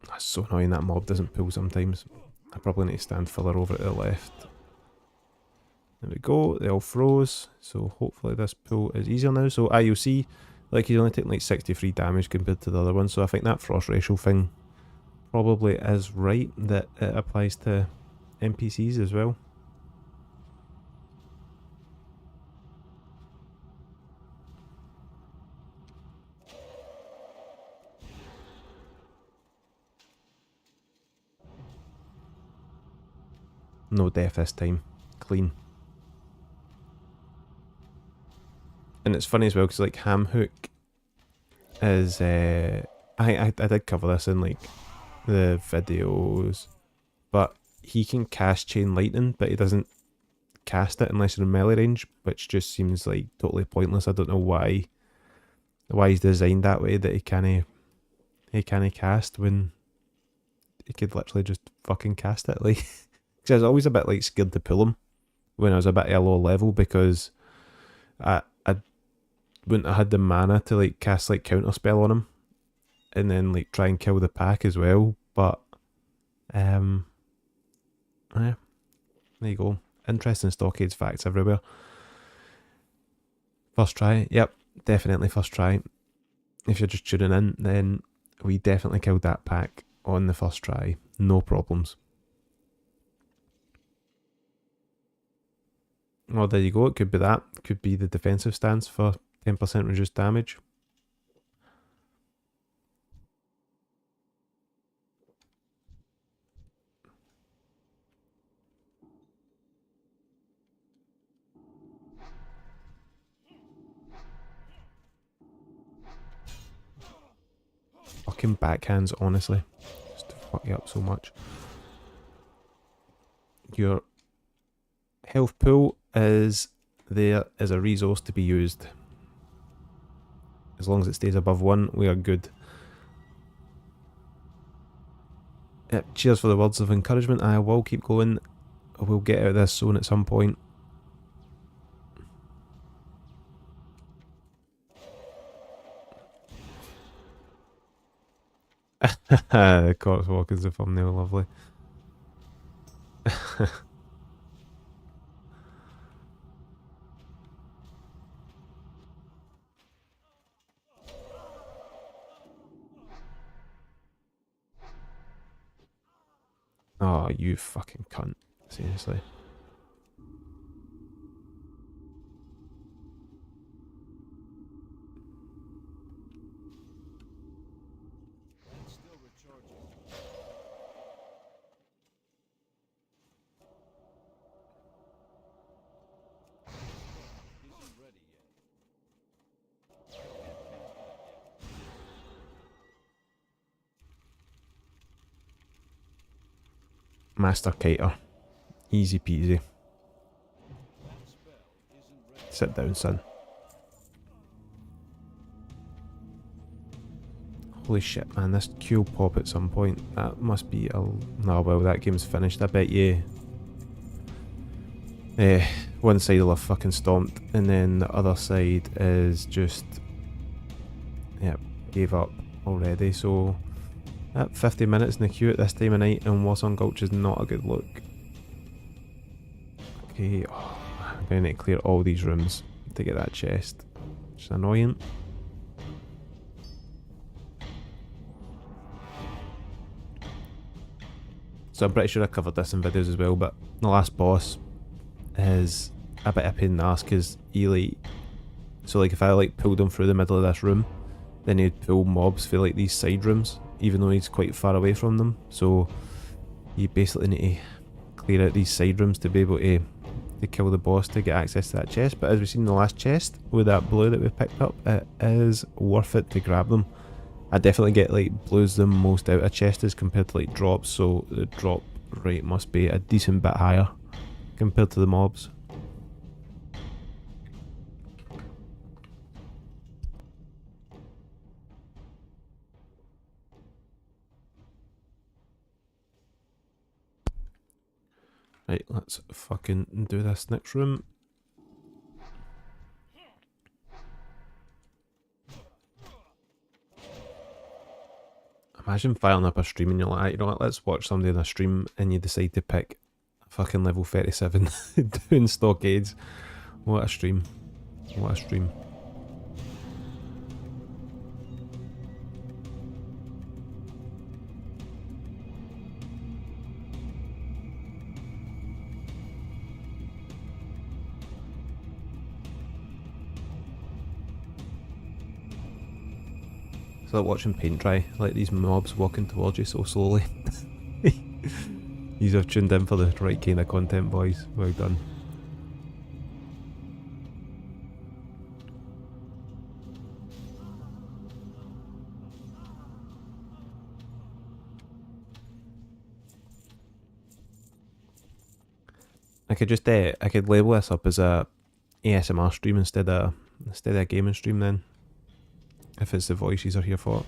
That's so annoying that mob doesn't pull sometimes. I probably need to stand further over to the left. There we go, they all froze, so hopefully this pull is easier now. So you'll see, like he's only taking like 63 damage compared to the other one, so I think that frost ratio thing probably is right, that it applies to NPCs as well. No death this time. Clean. And it's funny as well because like Hamhook is I did cover this in like the videos, but he can cast Chain Lightning, but he doesn't cast it unless you're in melee range, which just seems like totally pointless. I don't know why he's designed that way, that he can't cast when he could literally just fucking cast it. Like, because I was always a bit like scared to pull him when I was a bit at a low level, because I wouldn't have had the mana to like cast like counter spell on him and then like try and kill the pack as well. But yeah, there you go. Interesting Stockades facts everywhere. First try, yep, definitely first try. If you're just tuning in, then we definitely killed that pack on the first try, no problems. Well, there you go, it could be that. Could be the defensive stance for 10% reduced damage. Fucking backhands, honestly. Just to fuck you up so much. Your health pool is there as a resource to be used. As long as it stays above 1, we are good. Yep, cheers for the words of encouragement. I will keep going. We'll get out of this zone at some point. The corpse walk is the thumbnail, lovely. Oh, you fucking cunt. Seriously. Master Kiter. Easy peasy. Sit down, son. Holy shit, man, this Q will pop at some point. That must be a... No, well, that game's finished. I bet you... one side will have fucking stomped, and then the other side is just... Yep, gave up already, so... 50 minutes in the queue at this time of night, and Warsong Gulch is not a good look. Okay, oh, I'm going to need to clear all these rooms to get that chest. Which is annoying. So I'm pretty sure I covered this in videos as well, but the last boss is a bit of a pain in the arse, because he like... So like if I like pulled him through the middle of this room, then he'd pull mobs for like these side rooms, even though he's quite far away from them. So you basically need to clear out these side rooms to be able to kill the boss to get access to that chest. But as we've seen in the last chest with that blue that we've picked up, it is worth it to grab them. I definitely get like blues the most out of chests as compared to like drops, so the drop rate must be a decent bit higher compared to the mobs. Right, let's fucking do this next room. Imagine firing up a stream and you're like, you know what, let's watch somebody on a stream and you decide to pick fucking level 37 doing Stockades. What a stream. What a stream. It's like watching paint dry, like these mobs walking towards you so slowly. You have tuned in for the right kind of content, boys. Well done. I could just I could label this up as a ASMR stream instead of a gaming stream then. If it's the voices are here for it.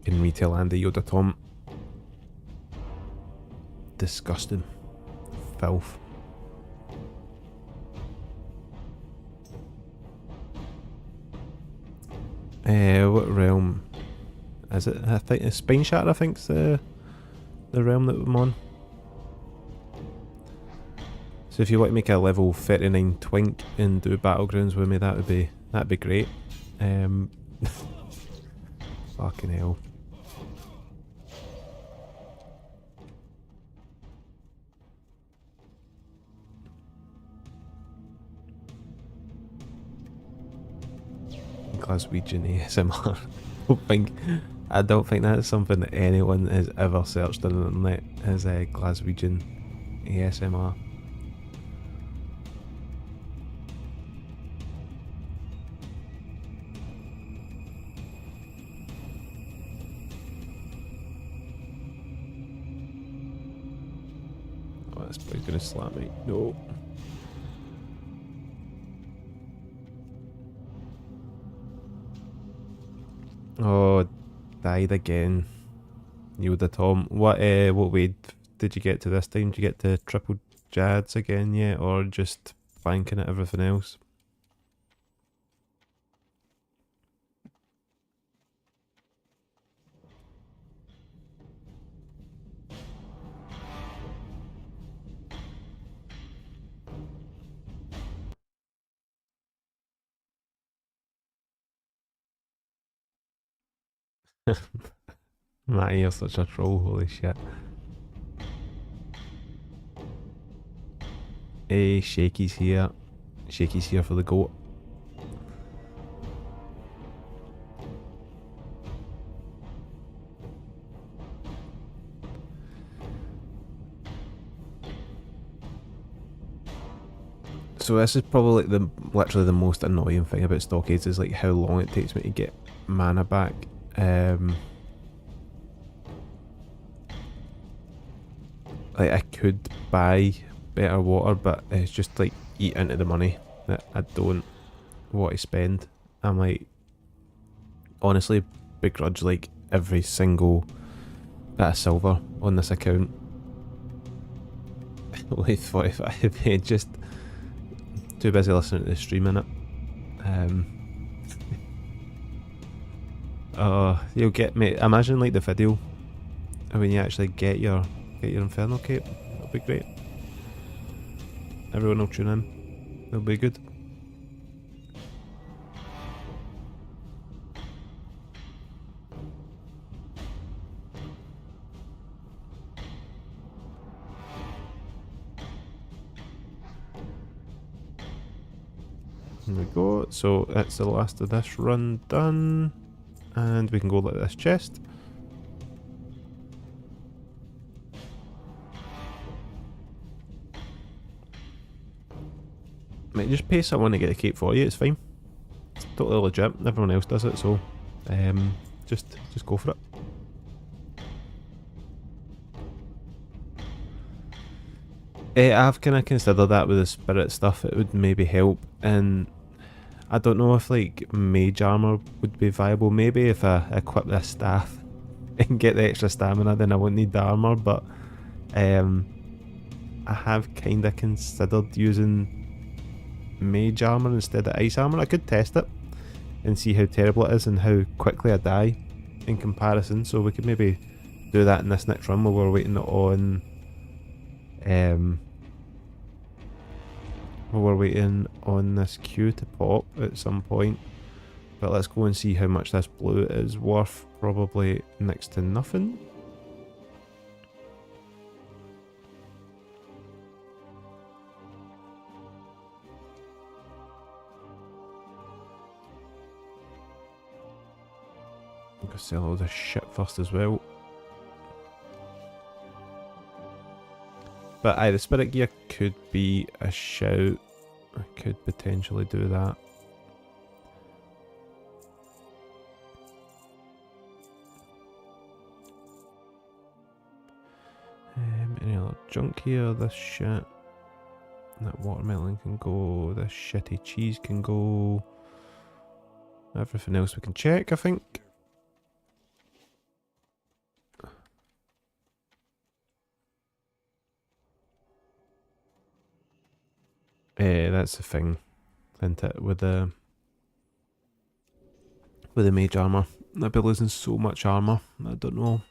In retail and the Yoda Tom. Disgusting. Filth. What realm is it? I think it's Spine Shatter, I think's the realm that I'm on. So if you want to make a level 39 twink and do battlegrounds with me, that'd be great. Fucking hell. Glaswegian ASMR. I don't think that's something that anyone has ever searched on the internet as a Glaswegian ASMR. Oh, this boy's gonna slap me. No. Oh, died again. Yoda Tom. What way did you get to this time? Did you get to triple Jads again yet, or just banking at everything else? Matty, you're such a troll, holy shit. Hey, Shaky's here. Shaky's here for the goat. So this is probably literally the most annoying thing about Stockades is like how long it takes me to get mana back. Like I could buy better water, but it's just like eat into the money that I don't want to spend. I'm like, honestly, begrudge like every single bit of silver on this account. Only 45, just too busy listening to the stream in it. Oh, you'll get me. Imagine like the video when you actually get your Infernal Cape. That'll be great. Everyone will tune in. It'll be good. There we go. So that's the last of this run done. And we can go look at this chest. Might just pay someone to get a cape for you, it's fine. It's totally legit, everyone else does it, so just go for it. I've kind of considered that with the spirit stuff. It would maybe help, and I don't know if like mage armor would be viable. Maybe if I equip this staff and get the extra stamina, then I won't need the armor. But um, I have kind of considered using mage armor instead of ice armor. I could test it and see how terrible it is and how quickly I die in comparison. So we could maybe do that in this next run while we're waiting on this queue to pop at some point. But let's go and see how much this blue is worth. Probably next to nothing. I'm gonna sell all this shit first as well. But aye, the spirit gear could be a shout. I could potentially do that. Any other junk here? This shit. That watermelon can go. This shitty cheese can go. Everything else we can check, I think. That's the thing, isn't it? With the mage armor, I'd be losing so much armor. I don't know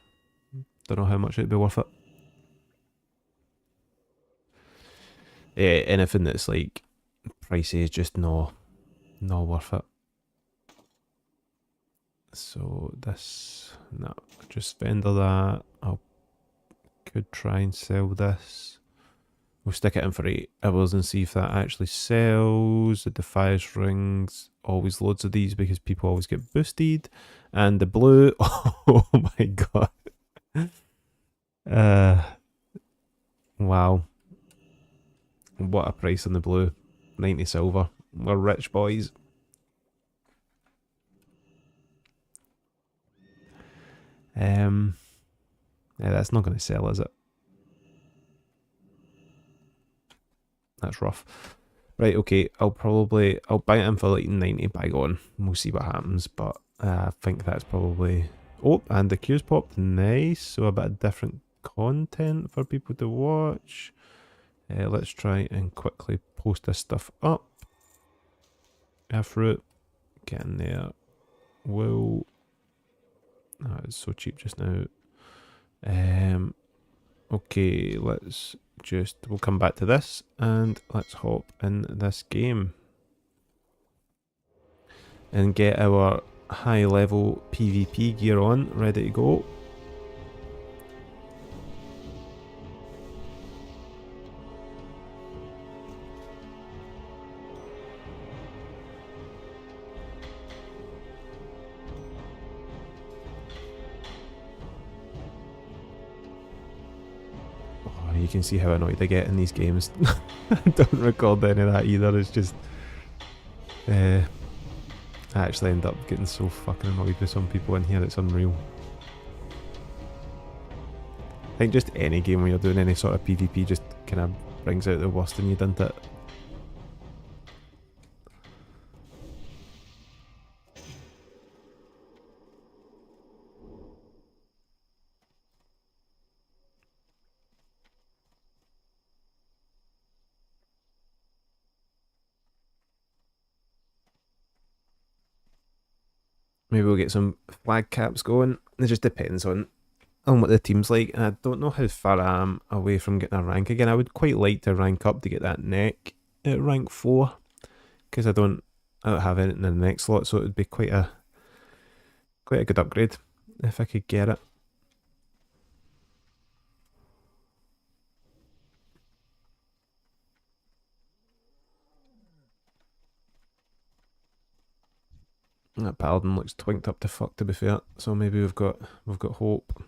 how much it'd be worth it. Anything that's like pricey is just not worth it. So this, no, just vendor that. Could try and sell this. We'll stick it in for 8 hours and see if that actually sells. The Defiance rings, always loads of these because people always get boosted. And the blue, oh my god. Wow. What a price on the blue. 90 silver. We're rich boys. Yeah, that's not going to sell, is it? That's rough. Right, okay, I'll buy it in for like 90 bygone. We'll see what happens, but I think that's probably... Oh, and the queue's popped. Nice. So a bit of different content for people to watch. Let's try and quickly post this stuff up. Fruit, get in there. Will... Oh, it's so cheap just now. Okay, we'll come back to this and let's hop in this game and get our high level PvP gear on, ready to go. You can see how annoyed I get in these games. I don't record any of that either. It's just I actually end up getting so fucking annoyed with some people in here, it's unreal. I think just any game where you're doing any sort of PvP just kind of brings out the worst in you, doesn't it? Maybe we'll get some flag caps going. It just depends on what the team's like. And I don't know how far I am away from getting a rank again. I would quite like to rank up to get that neck at rank 4. Because I don't have anything in the next slot, so it would be quite a good upgrade if I could get it. That paladin looks twinked up to fuck, to be fair. So maybe we've got hope.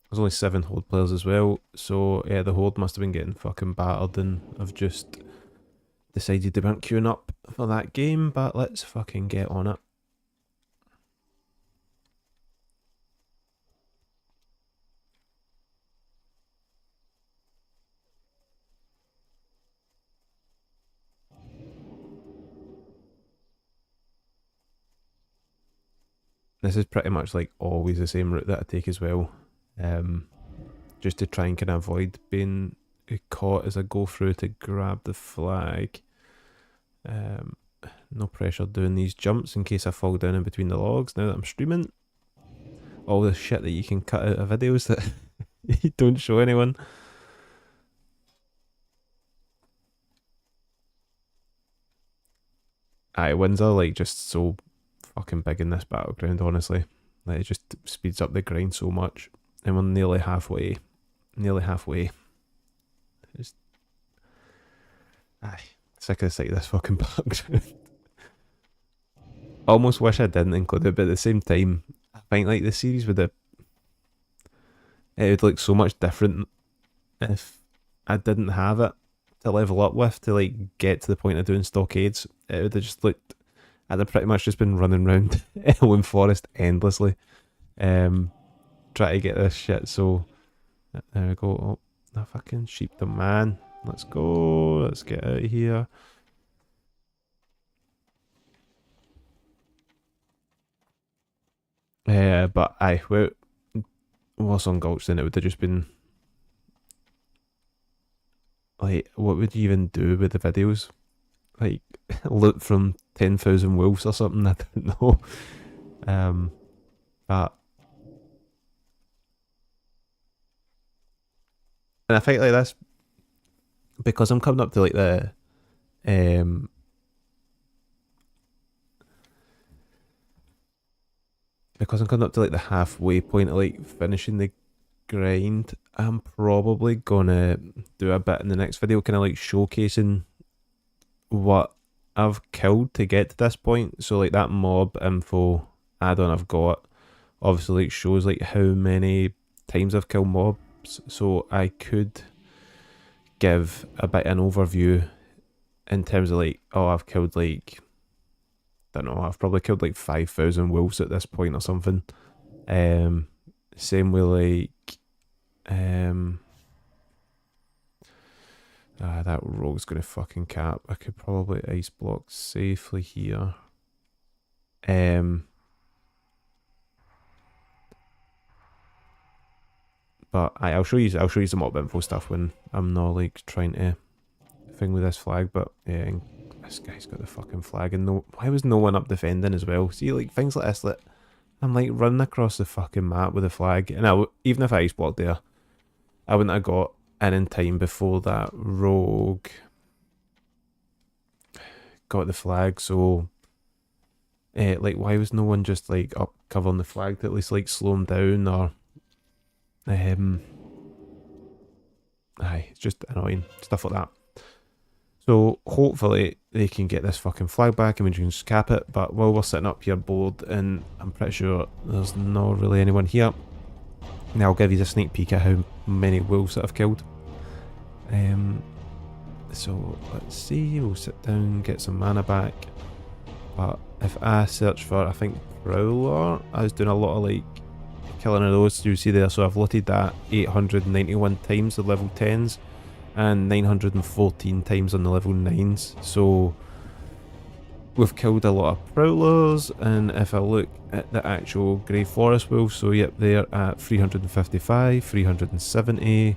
There's only 7 hold players as well, so yeah, the hold must have been getting fucking battered and I've just decided they weren't queuing up for that game, but let's fucking get on it. This is pretty much like always the same route that I take as well. Just to try and kind of avoid being caught as I go through to grab the flag. No pressure doing these jumps in case I fall down in between the logs now that I'm streaming. All the shit that you can cut out of videos that you don't show anyone. Aye, winds are like just so fucking big in this battleground, honestly. Like, it just speeds up the grind so much. And we're nearly halfway. Nearly halfway. Just... Aye. Sick of the sight of this fucking background. Almost wish I didn't include it, but at the same time, I think like the series would have... It would look so much different if I didn't have it to level up with to like get to the point of doing Stockades. It would have just looked... I'd have pretty much just been running around Elwyn Forest endlessly. Trying to get this shit, so... There we go. Oh, the fucking sheepdom, man. Let's go. Let's get out of here. But aye, Warsong Gulch, then it would have just been like, what would you even do with the videos? Like, loot from 10,000 wolves or something? I don't know. But and I think like this, because I'm coming up to like the because I'm coming up to like the halfway point of like finishing the grind, I'm probably gonna do a bit in the next video, kind of like showcasing what I've killed to get to this point. So like that mob info add-on I've got obviously like shows like how many times I've killed mobs, so I could give a bit an overview in terms of like, oh, I've killed like, don't know, I've probably killed like 5,000 wolves at this point or something. Same with like that rogue's gonna fucking cap. I could probably ice block safely here. But I'll show you some mob info stuff when I'm not like trying to thing with this flag. But yeah, this guy's got the fucking flag, and no, why was no one up defending as well? See, like things like this, that I'm like running across the fucking map with a flag, and even if I ice blocked there, I wouldn't have got in time before that rogue got the flag. So like, why was no one just like up covering the flag to at least like slow him down? Or aye, it's just annoying stuff like that. So hopefully they can get this fucking flag back and we can just cap it. But while we're sitting up here bored, and I'm pretty sure there's not really anyone here, now I'll give you a sneak peek at how many wolves that I've killed. So let's see, we'll sit down, get some mana back. But if I search for, I think, Prowler, I was doing a lot of like killing of those, you see there. So I've looted that 891 times the level 10s and 914 times on the level 9s. So we've killed a lot of Prowlers, and if I look at the actual Grey Forest wolves, so yep, they're at 355, 370,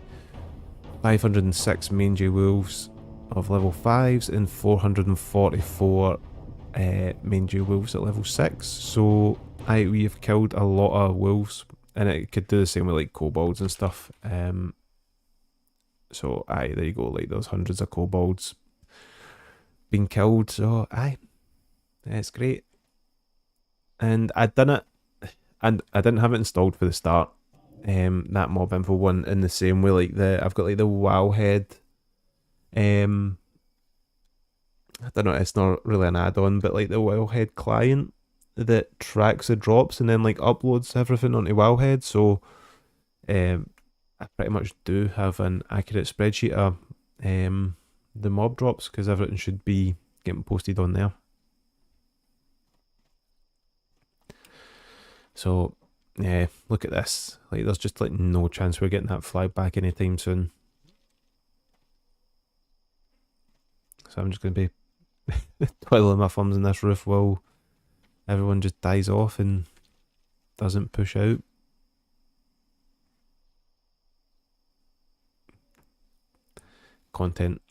506 mangy wolves of level 5s, and 444 mangy wolves at level 6. So we have killed a lot of wolves, and it could do the same with like kobolds and stuff. So there you go, like there's hundreds of kobolds being killed. So it's great. And I'd done it, and I didn't have it installed for the start. That mob info one, in the same way, like I've got like the Wowhead. I don't know, it's not really an add-on, but like the Wowhead client that tracks the drops and then like uploads everything onto Wowhead. So I pretty much do have an accurate spreadsheet of the mob drops, because everything should be getting posted on there. So yeah, look at this. Like there's just like no chance we're getting that flag back anytime soon. So I'm just going to be twiddling my thumbs in this roof while everyone just dies off, and doesn't push out. Content,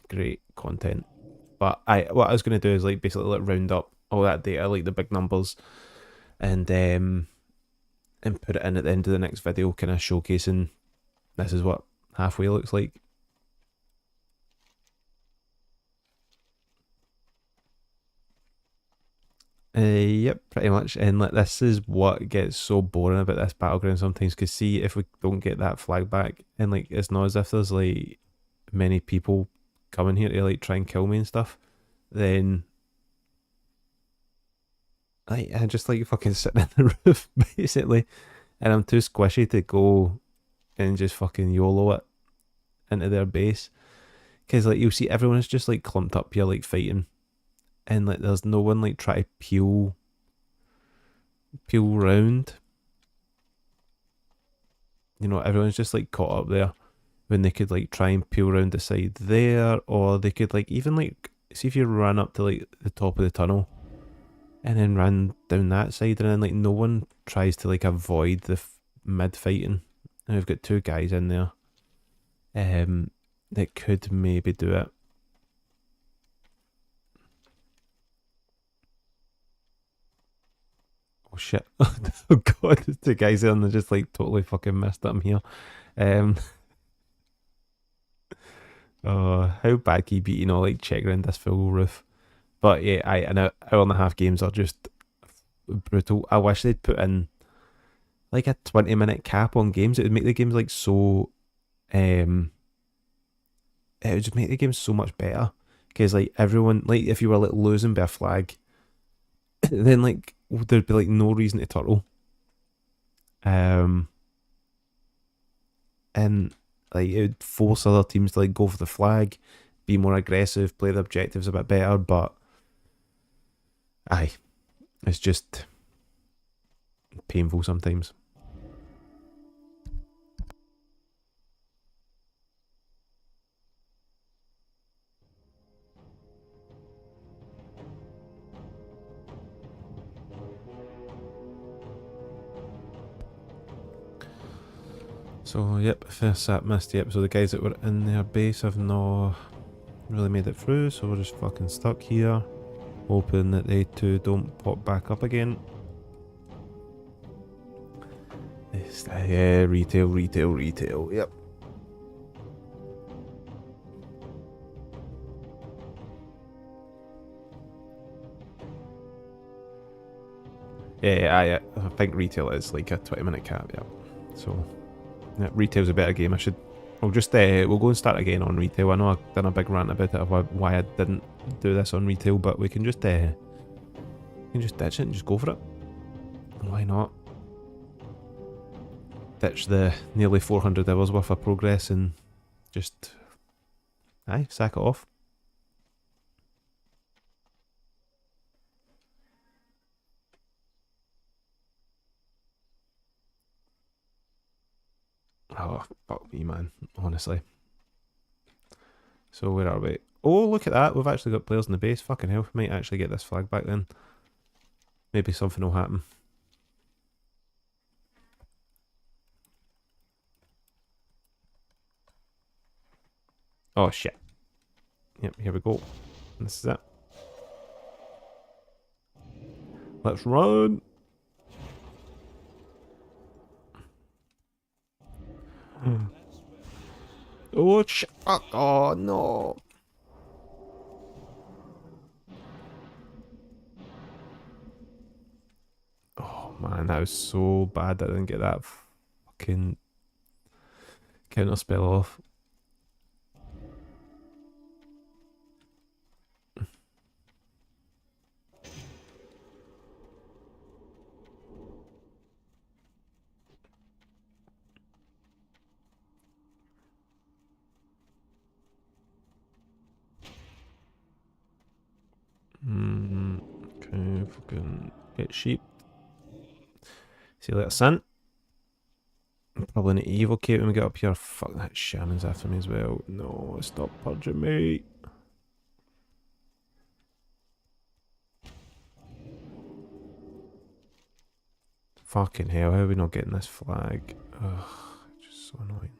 great content. But what I was going to do is like basically like round up all that data, like the big numbers, and put it in at the end of the next video, kind of showcasing this is what halfway looks like. Yep, pretty much. And like this is what gets so boring about this battleground sometimes. Cause see, if we don't get that flag back, and like it's not as if there's like many people coming here to like try and kill me and stuff, then I just like fucking sitting in the roof basically, and I'm too squishy to go and just fucking YOLO it into their base. Cause like you'll see everyone is just like clumped up here like fighting, and like there's no one like try to peel round. You know, everyone's just like caught up there when they could like try and peel around the side there, or they could like even like see if you run up to like the top of the tunnel and then run down that side, and then like no one tries to like avoid the mid fighting. And we've got two guys in there that could maybe do it. Oh shit. Oh god, there's two guys there and they just like totally fucking messed up here. Oh, how bad can you be, you know, like check around this full roof. But yeah, and hour and a half games are just brutal. I wish they'd put in like a 20-minute cap on games. It would make the games like so it would just make the game so much better. Because like everyone, like if you were like losing by a flag, then like there'd be like no reason to turtle. And like it would force other teams to like go for the flag, be more aggressive, play the objectives a bit better. But aye, it's just painful sometimes. So yep, first that missed yep. So the guys that were in their base have not really made it through, so we're just fucking stuck here, hoping that they two don't pop back up again. Yeah, retail, yep. Yeah, I think retail is like a 20-minute cap, yeah. So, yeah, retail's a better game. We'll go and start again on retail. I know I've done a big rant about it of why I didn't do this on retail, but we can just ditch it and just go for it. Why not? Ditch the nearly 400 hours worth of progress and just, sack it off. Oh, fuck me, man. Honestly. So where are we? Oh, look at that. We've actually got players in the base. Fucking hell. We might actually get this flag back then. Maybe something will happen. Oh, shit. Yep, here we go. This is it. Let's run. Oh, shit. Oh, no. Oh, man, that was so bad that I didn't get that fucking counter spell off. Okay, fucking get sheep. See you later, son. Probably need to evocate when we get up here. Fuck, that shaman's after me as well. No, stop purging me. Fucking hell, how are we not getting this flag? Ugh, just so annoying.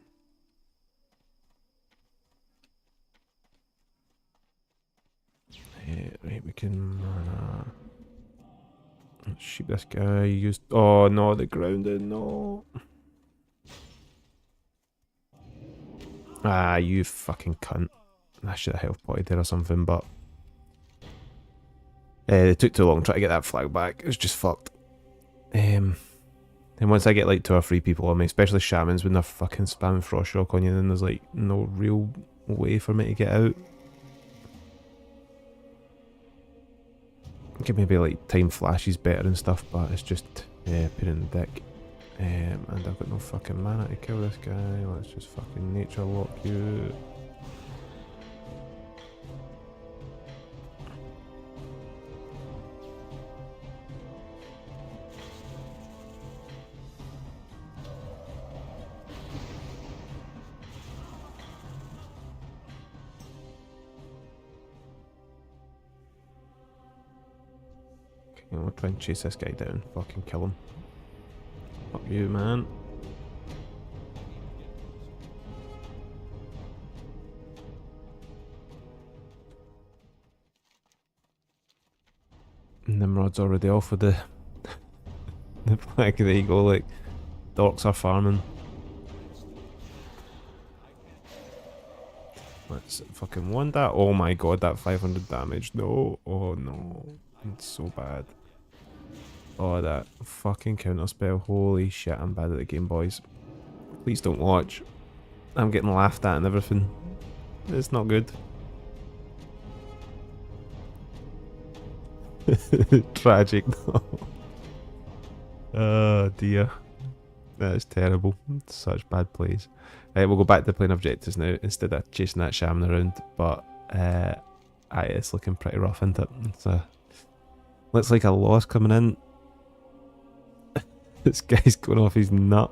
Right, we can... let's shoot this guy. Used... Oh no, the grounding, no. Ah, you fucking cunt. I should have health potted there or something, but... it took too long trying to get that flag back. It was just fucked. And once I get like 2 or 3 people on me, especially shamans when they're fucking spamming frost shock on you, then there's like no real way for me to get out. Could maybe like time flashes better and stuff, but it's just pain in the dick. And I've got no fucking mana to kill this guy. Let's just fucking nature lock you. We'll try and chase this guy down. Fucking kill him. Fuck you, man. Nimrod's already off with the flag. There you go, like, dorks are farming. Let's fucking want that. Oh my god, that 500 damage. No. Oh no. It's so bad. Oh, that fucking counter spell. Holy shit, I'm bad at the game, boys. Please don't watch. I'm getting laughed at and everything. It's not good. Tragic, though. Oh dear. That is terrible. Such bad plays. Right, we'll go back to playing objectives now instead of chasing that shaman around. But it's looking pretty rough, isn't it? Looks like a loss coming in. This guy's going off his nut.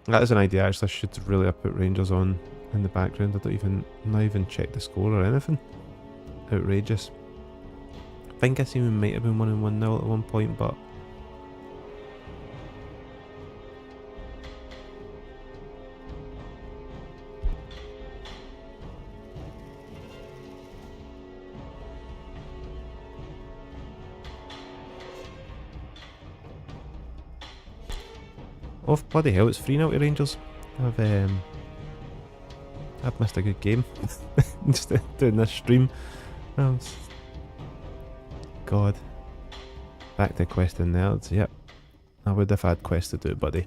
That is an idea, actually. I should really have put Rangers on in the background. I don't even, not even check the score or anything. Outrageous. I think I seen we might have been 1-1-0 at one point, but oh bloody hell, it's free now to Rangers. I've missed a good game. Just doing this stream. God. Back to questing nerds, yep. I would have had quests to do, buddy.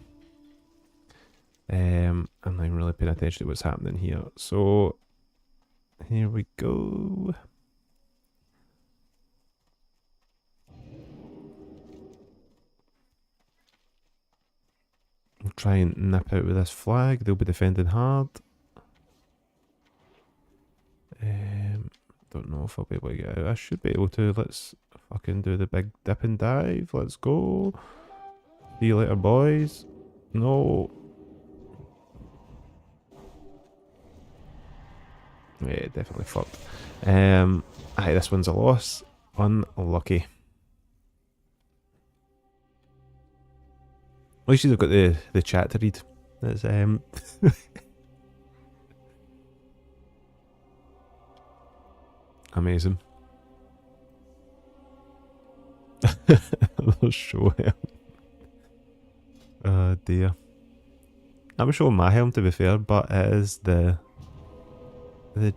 I'm not even really paying attention to what's happening here. So, here we go. We'll try and nip out with this flag. They'll be defending hard. Don't know if I'll be able to get out. I should be able to. Let's fucking do the big dip and dive. Let's go. See you later, boys. No. Yeah, definitely fucked. Aye, this one's a loss. Unlucky. At least you've got the chat to read. That's amazing. They'll show him. Oh dear. I'm showing my helm, to be fair, but it is the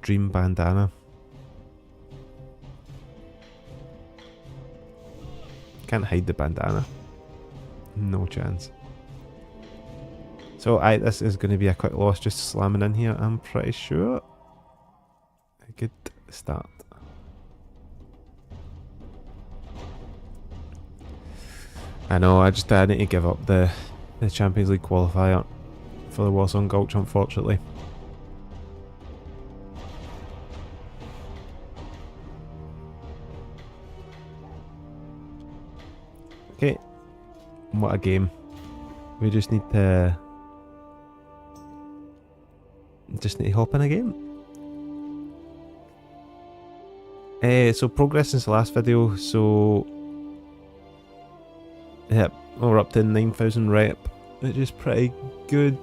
dream bandana. Can't hide the bandana. No chance. So this is going to be a quick loss, just slamming in here, I'm pretty sure. A good start. I know, I need to give up the Champions League qualifier for the Warsong Gulch, unfortunately. Okay, what a game. We just need to hop in a game. So progress since the last video, so yeah, we're up to 9,000 rep, which is pretty good.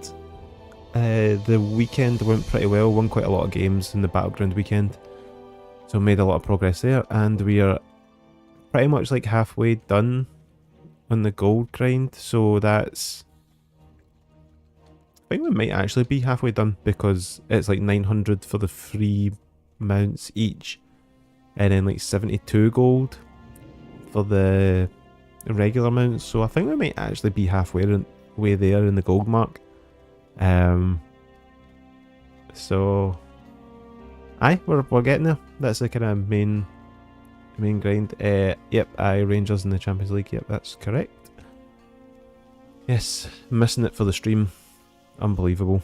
The weekend went pretty well, won quite a lot of games in the Battleground weekend, so made a lot of progress there, and we are pretty much like halfway done on the gold grind, so that's... I think we might actually be halfway done, because it's like 900 for the free mounts each, and then like 72 gold for the regular mounts, so I think we might actually be halfway there in the gold mark. So aye, we're getting there. That's the kind of main grind. Yep, Rangers in the Champions League, yep, that's correct. Yes, missing it for the stream. Unbelievable.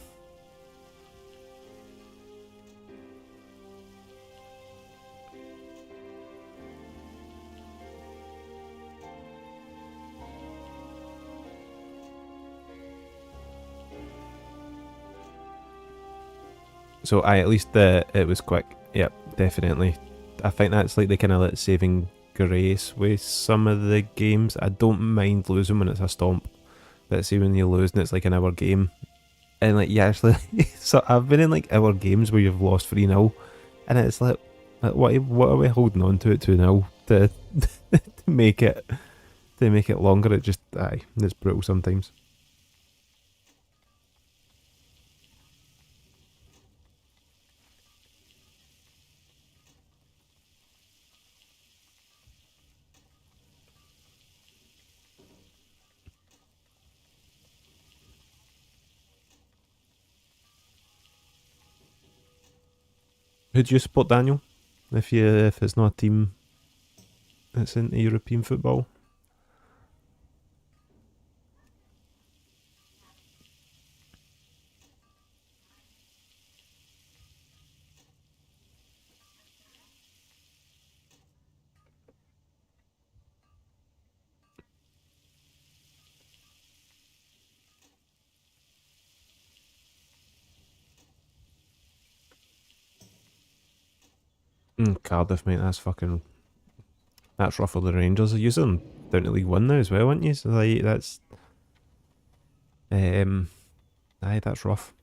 So at least it was quick. Yep, definitely. I think that's like the kind of like saving grace with some of the games. I don't mind losing when it's a stomp, but see when you lose and it's like an hour game, and like you actually so I've been in like hour games where you've lost 3-0, and it's like what are we holding on to it 2-0 to to make it longer? It just it's brutal sometimes. Who do you support, Daniel? If it's not a team that's into European football. Cardiff, mate, that's rough for the Rangers. You're using down to League 1 now as well, aren't you? So like that's aye, that's rough.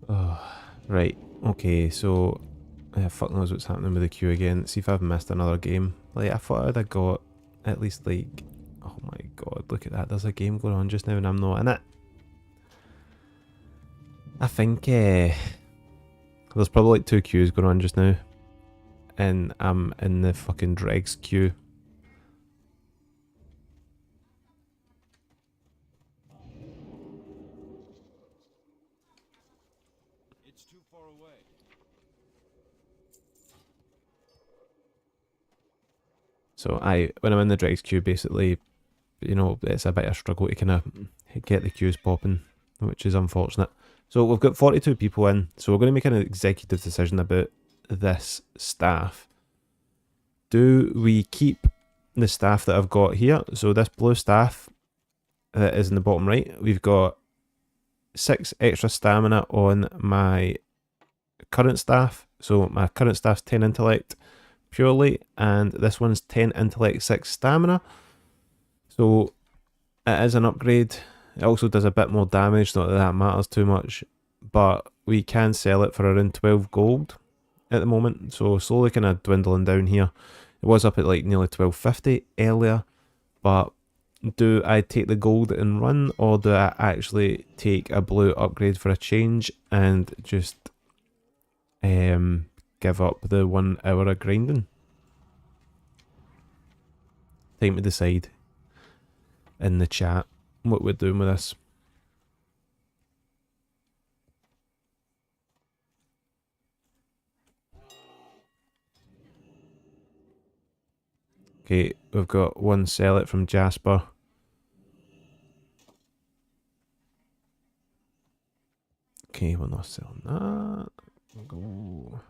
Oh, right. Okay, so fuck knows what's happening with the queue again. Let's see if I've missed another game. Like I thought I'd have got at least like, oh my god, look at that. There's a game going on just now and I'm not in it. I think there's probably like 2 queues going on just now, and I'm in the fucking dregs queue. It's too far away. So when I'm in the dregs queue, basically, you know, it's a bit of a struggle to kind of get the queues popping, which is unfortunate. So we've got 42 people in, so we're going to make an executive decision about this staff. Do we keep the staff that I've got here? So this blue staff that is in the bottom right, we've got 6 extra stamina on my current staff. So my current staff's 10 intellect purely, and this one's 10 intellect, 6 stamina. So it is an upgrade. It also does a bit more damage, not that that matters too much, but we can sell it for around 12 gold at the moment, so slowly kind of dwindling down here. It was up at like nearly 12.50 earlier, but do I take the gold and run, or do I actually take a blue upgrade for a change and just give up the 1 hour of grinding. Time to decide in the chat what we're doing with this. Okay, we've got 1 sell it from Jasper. Okay, we're not selling that. Go.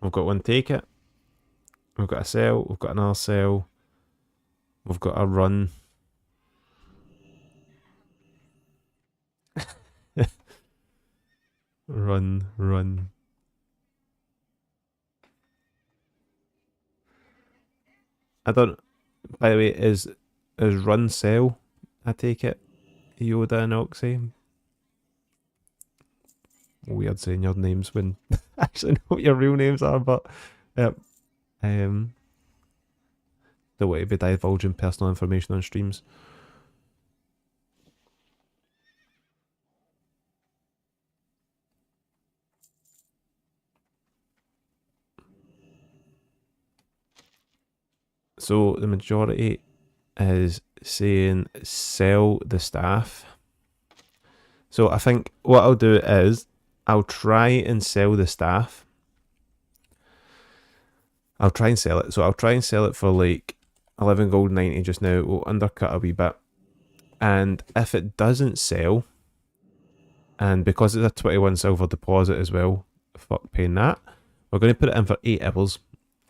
We've got 1 take it. We've got a sell. We've got another sell. We've got a run. Run. I don't. By the way, is run sell? I take it. Yoda and Oxy. Weird saying your names when I actually know what your real names are, but yep. Don't want to be divulging personal information on streams. So the majority is saying sell the staff. So I think what I'll do is I'll try and sell the staff. I'll try and sell it. So I'll try and sell it for like 11 gold 90 just now. We'll undercut a wee bit. And if it doesn't sell, and because it's a 21 silver deposit as well, fuck paying that, we're going to put it in for 8 hours.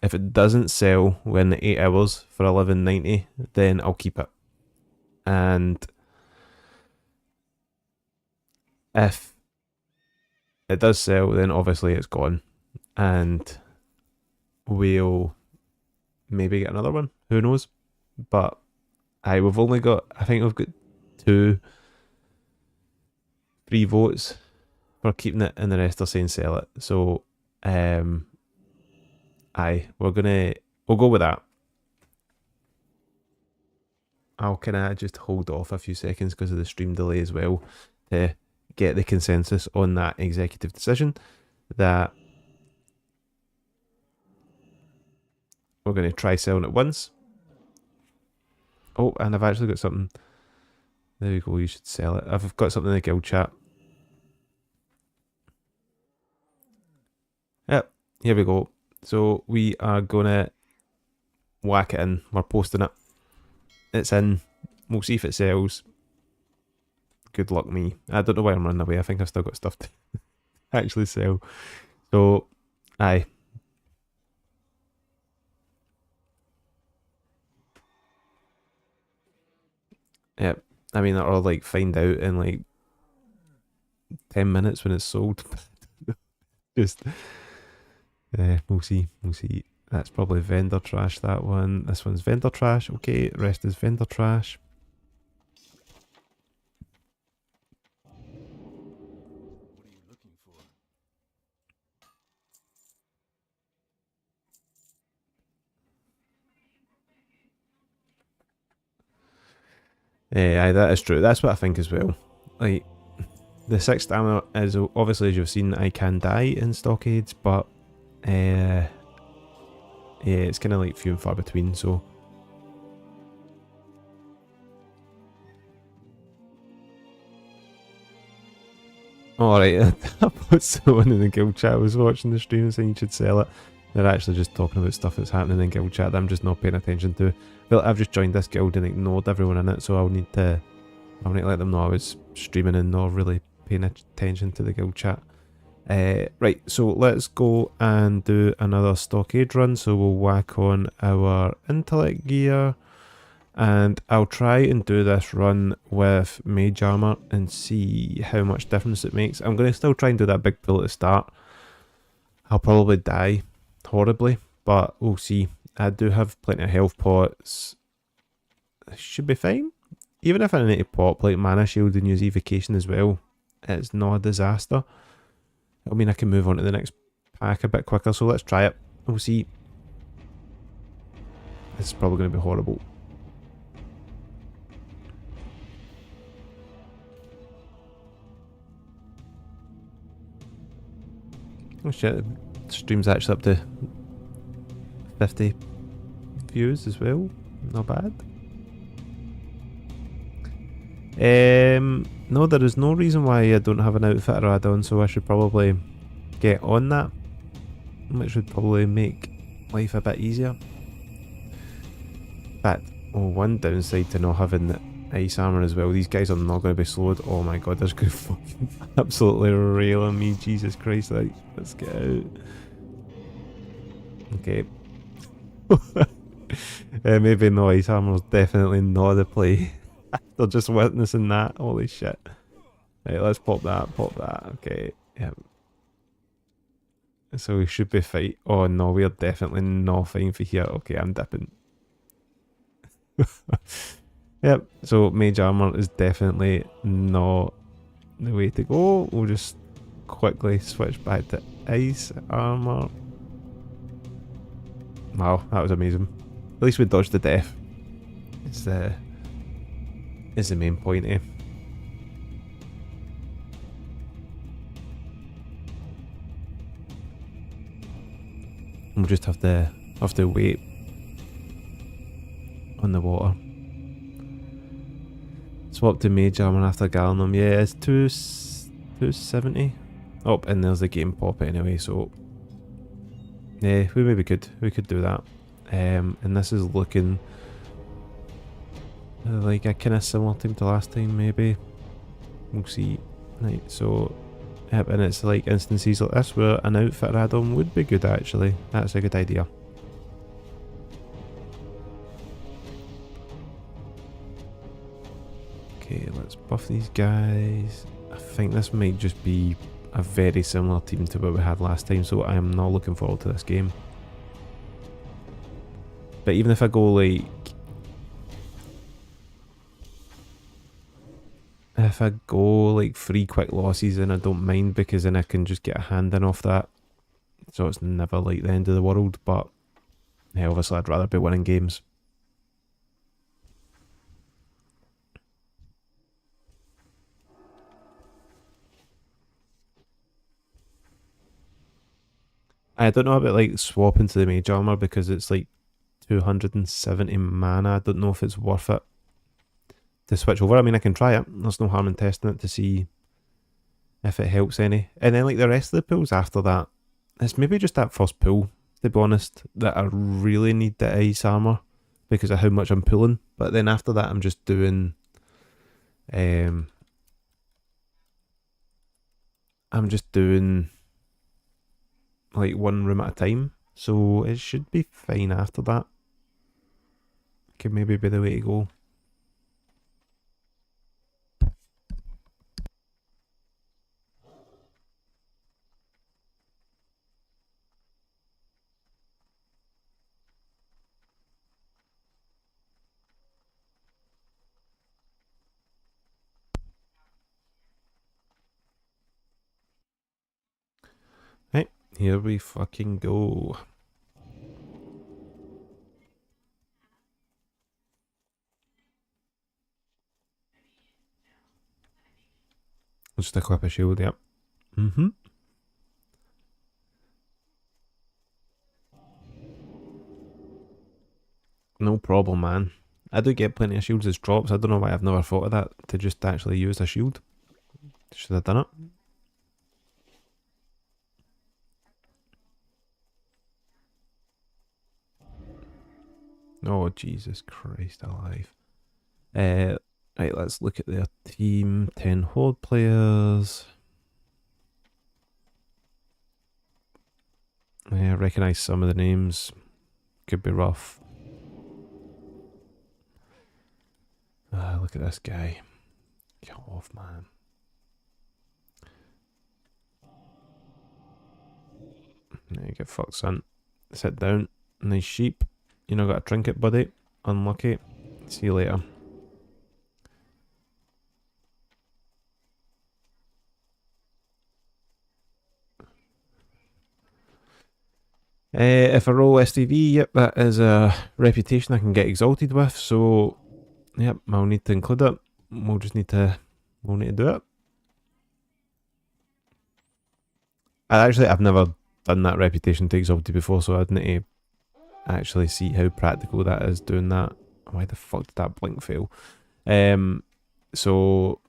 If it doesn't sell within the 8 hours for 11.90, then I'll keep it. And if it does sell, then obviously it's gone. And we'll maybe get another one. Who knows? But we've only got, I think we've got 3 votes for keeping it, and the rest are saying sell it. So, we'll go with that. I'll kind of just hold off a few seconds because of the stream delay as well to get the consensus on that executive decision that we're going to try selling it once. Oh, and I've actually got something. There we go, you should sell it. I've got something in the guild chat. Yep, here we go. So we are going to whack it in. We're posting it. It's in. We'll see if it sells. Good luck me. I don't know why I'm running away. I think I've still got stuff to actually sell. So, aye. Yep. I mean, that'll like find out in like 10 minutes when it's sold. Just, we'll see. We'll see. That's probably vendor trash, that one. This one's vendor trash. Okay, the rest is vendor trash. What are you looking for? Aye, that is true. That's what I think as well. Like, the 6 stamina is, obviously, as you've seen, I can die in Stockades, but yeah, it's kind of like few and far between, so. Alright, I put someone in the guild chat. I was watching the stream saying you should sell it. They're actually just talking about stuff that's happening in guild chat that I'm just not paying attention to. Well, I've just joined this guild and ignored everyone in it, so I'll need to let them know I was streaming and not really paying attention to the guild chat. Right, so let's go and do another stockade run. So we'll whack on our intellect gear, and I'll try and do this run with mage armor and see how much difference it makes. I'm going to still try and do that big pull at the start. I'll probably die horribly, but we'll see. I do have plenty of health pots. Should be fine. Even if I need to pop like mana shield and use evocation as well, it's not a disaster. I mean, I can move on to the next pack a bit quicker, so let's try it. We'll see. This is probably going to be horrible. Oh shit, the stream's actually up to 50 views as well. Not bad. No, there is no reason why I don't have an outfitter add-on, so I should probably get on that, which would probably make life a bit easier. But one downside to not having the ice armor as well, these guys are not going to be slowed. Oh my god, they're going to fucking absolutely rail on me. Jesus Christ, like, let's get out. Okay. Maybe no ice armor's definitely not the play. They're just witnessing that. Holy shit. Right, let's pop that, okay. Yep. So we should be fine. Oh no, we're definitely not fine for here. Okay, I'm dipping. Yep, so mage armor is definitely not the way to go. We'll just quickly switch back to ice armor. Wow, that was amazing. At least we dodged the death. It's the main point, eh? We'll just have to wait on the water. Swap to mage armor after Gallinum. Yeah, it's 270. Oh, and there's the game pop anyway, so yeah, we could do that. And this is looking like a kind of similar team to last time, maybe. We'll see. Right, so yep, and it's like instances like this where an outfit add-on would be good actually. That's a good idea. Okay, let's buff these guys. I think this might just be a very similar team to what we had last time, so I am not looking forward to this game. But even if I go like... If I go like 3 quick losses, then I don't mind, because then I can just get a hand in off that. So it's never like the end of the world, but yeah, obviously I'd rather be winning games. I don't know about like swapping to the mage armor because it's like 270 mana. I don't know if it's worth it to switch over. I mean, I can try it. There's no harm in testing it to see if it helps any. And then like the rest of the pulls after that, it's maybe just that first pull, to be honest, that I really need the ice armor because of how much I'm pulling. But then after that, I'm just doing like one room at a time, so it should be fine after that. Could maybe be the way to go. Right, here we fucking go. Just equip a shield, yep. No problem, man. I do get plenty of shields as drops. I don't know why I've never thought of that, to just actually use a shield. Should have done it. Oh, Jesus Christ alive. Right, let's look at their team. 10 Horde players. I recognise some of the names. Could be rough. Look at this guy. Get off, man. Now you get fucked, son. Sit down. Nice sheep. You know, got a trinket, buddy. Unlucky. See you later. If I roll STV, yep, that is a reputation I can get exalted with, so yep, I'll need to include it. We'll need to do it. I've never done that reputation to Exalted before, so I'd need to actually see how practical that is doing that. Why the fuck did that blink fail? So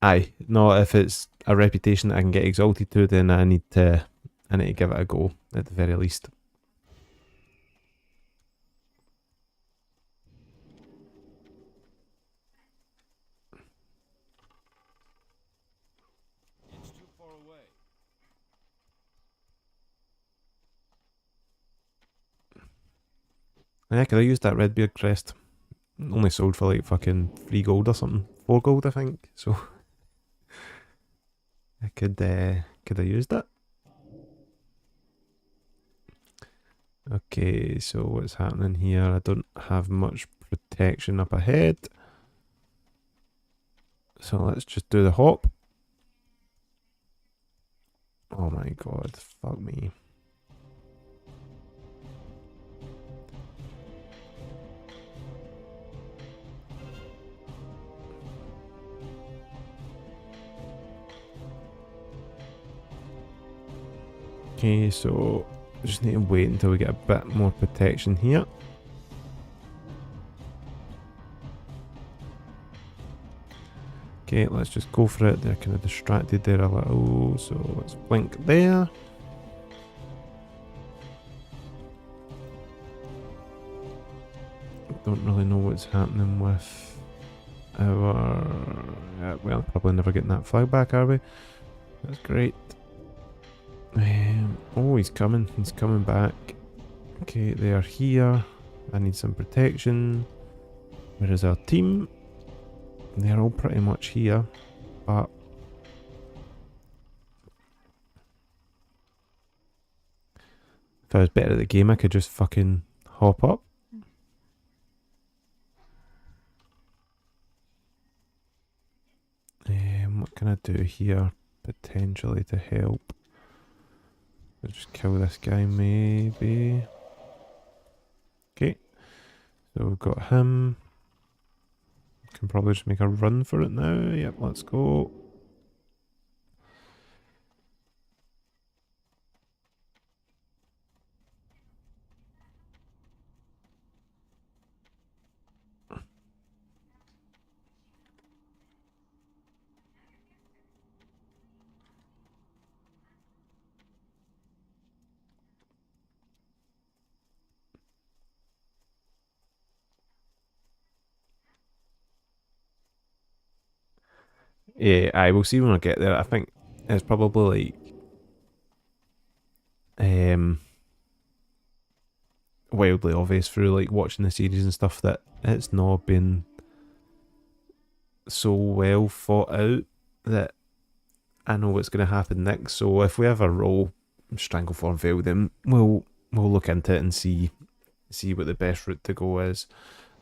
aye, no, if it's a reputation that I can get Exalted to, then I need to give it a go at the very least. It's too far away. Yeah, could I use that Redbeard crest? Only sold for like fucking 3 gold or something. 4 gold, I think. So I could have used that. Okay, so what's happening here? I don't have much protection up ahead. So let's just do the hop. Oh my god, fuck me. Okay, so just need to wait until we get a bit more protection here. Okay, let's just go for it. They're kind of distracted there a little, so let's blink there. Don't really know what's happening with our... well, probably never getting that flag back, are we? That's great. Oh, he's coming. He's coming back. Okay, they are here. I need some protection. Where is our team? They're all pretty much here, but if I was better at the game, I could just fucking hop up. What can I do here potentially to help? I'll just kill this guy maybe. Okay, so we've got him. Can probably just make a run for it now. Yep, let's go. Yeah, I will see when I get there. I think it's probably like wildly obvious through like watching the series and stuff that it's not been so well thought out that I know what's going to happen next. So if we ever roll Strangleform Veil, then we'll look into it and see what the best route to go is.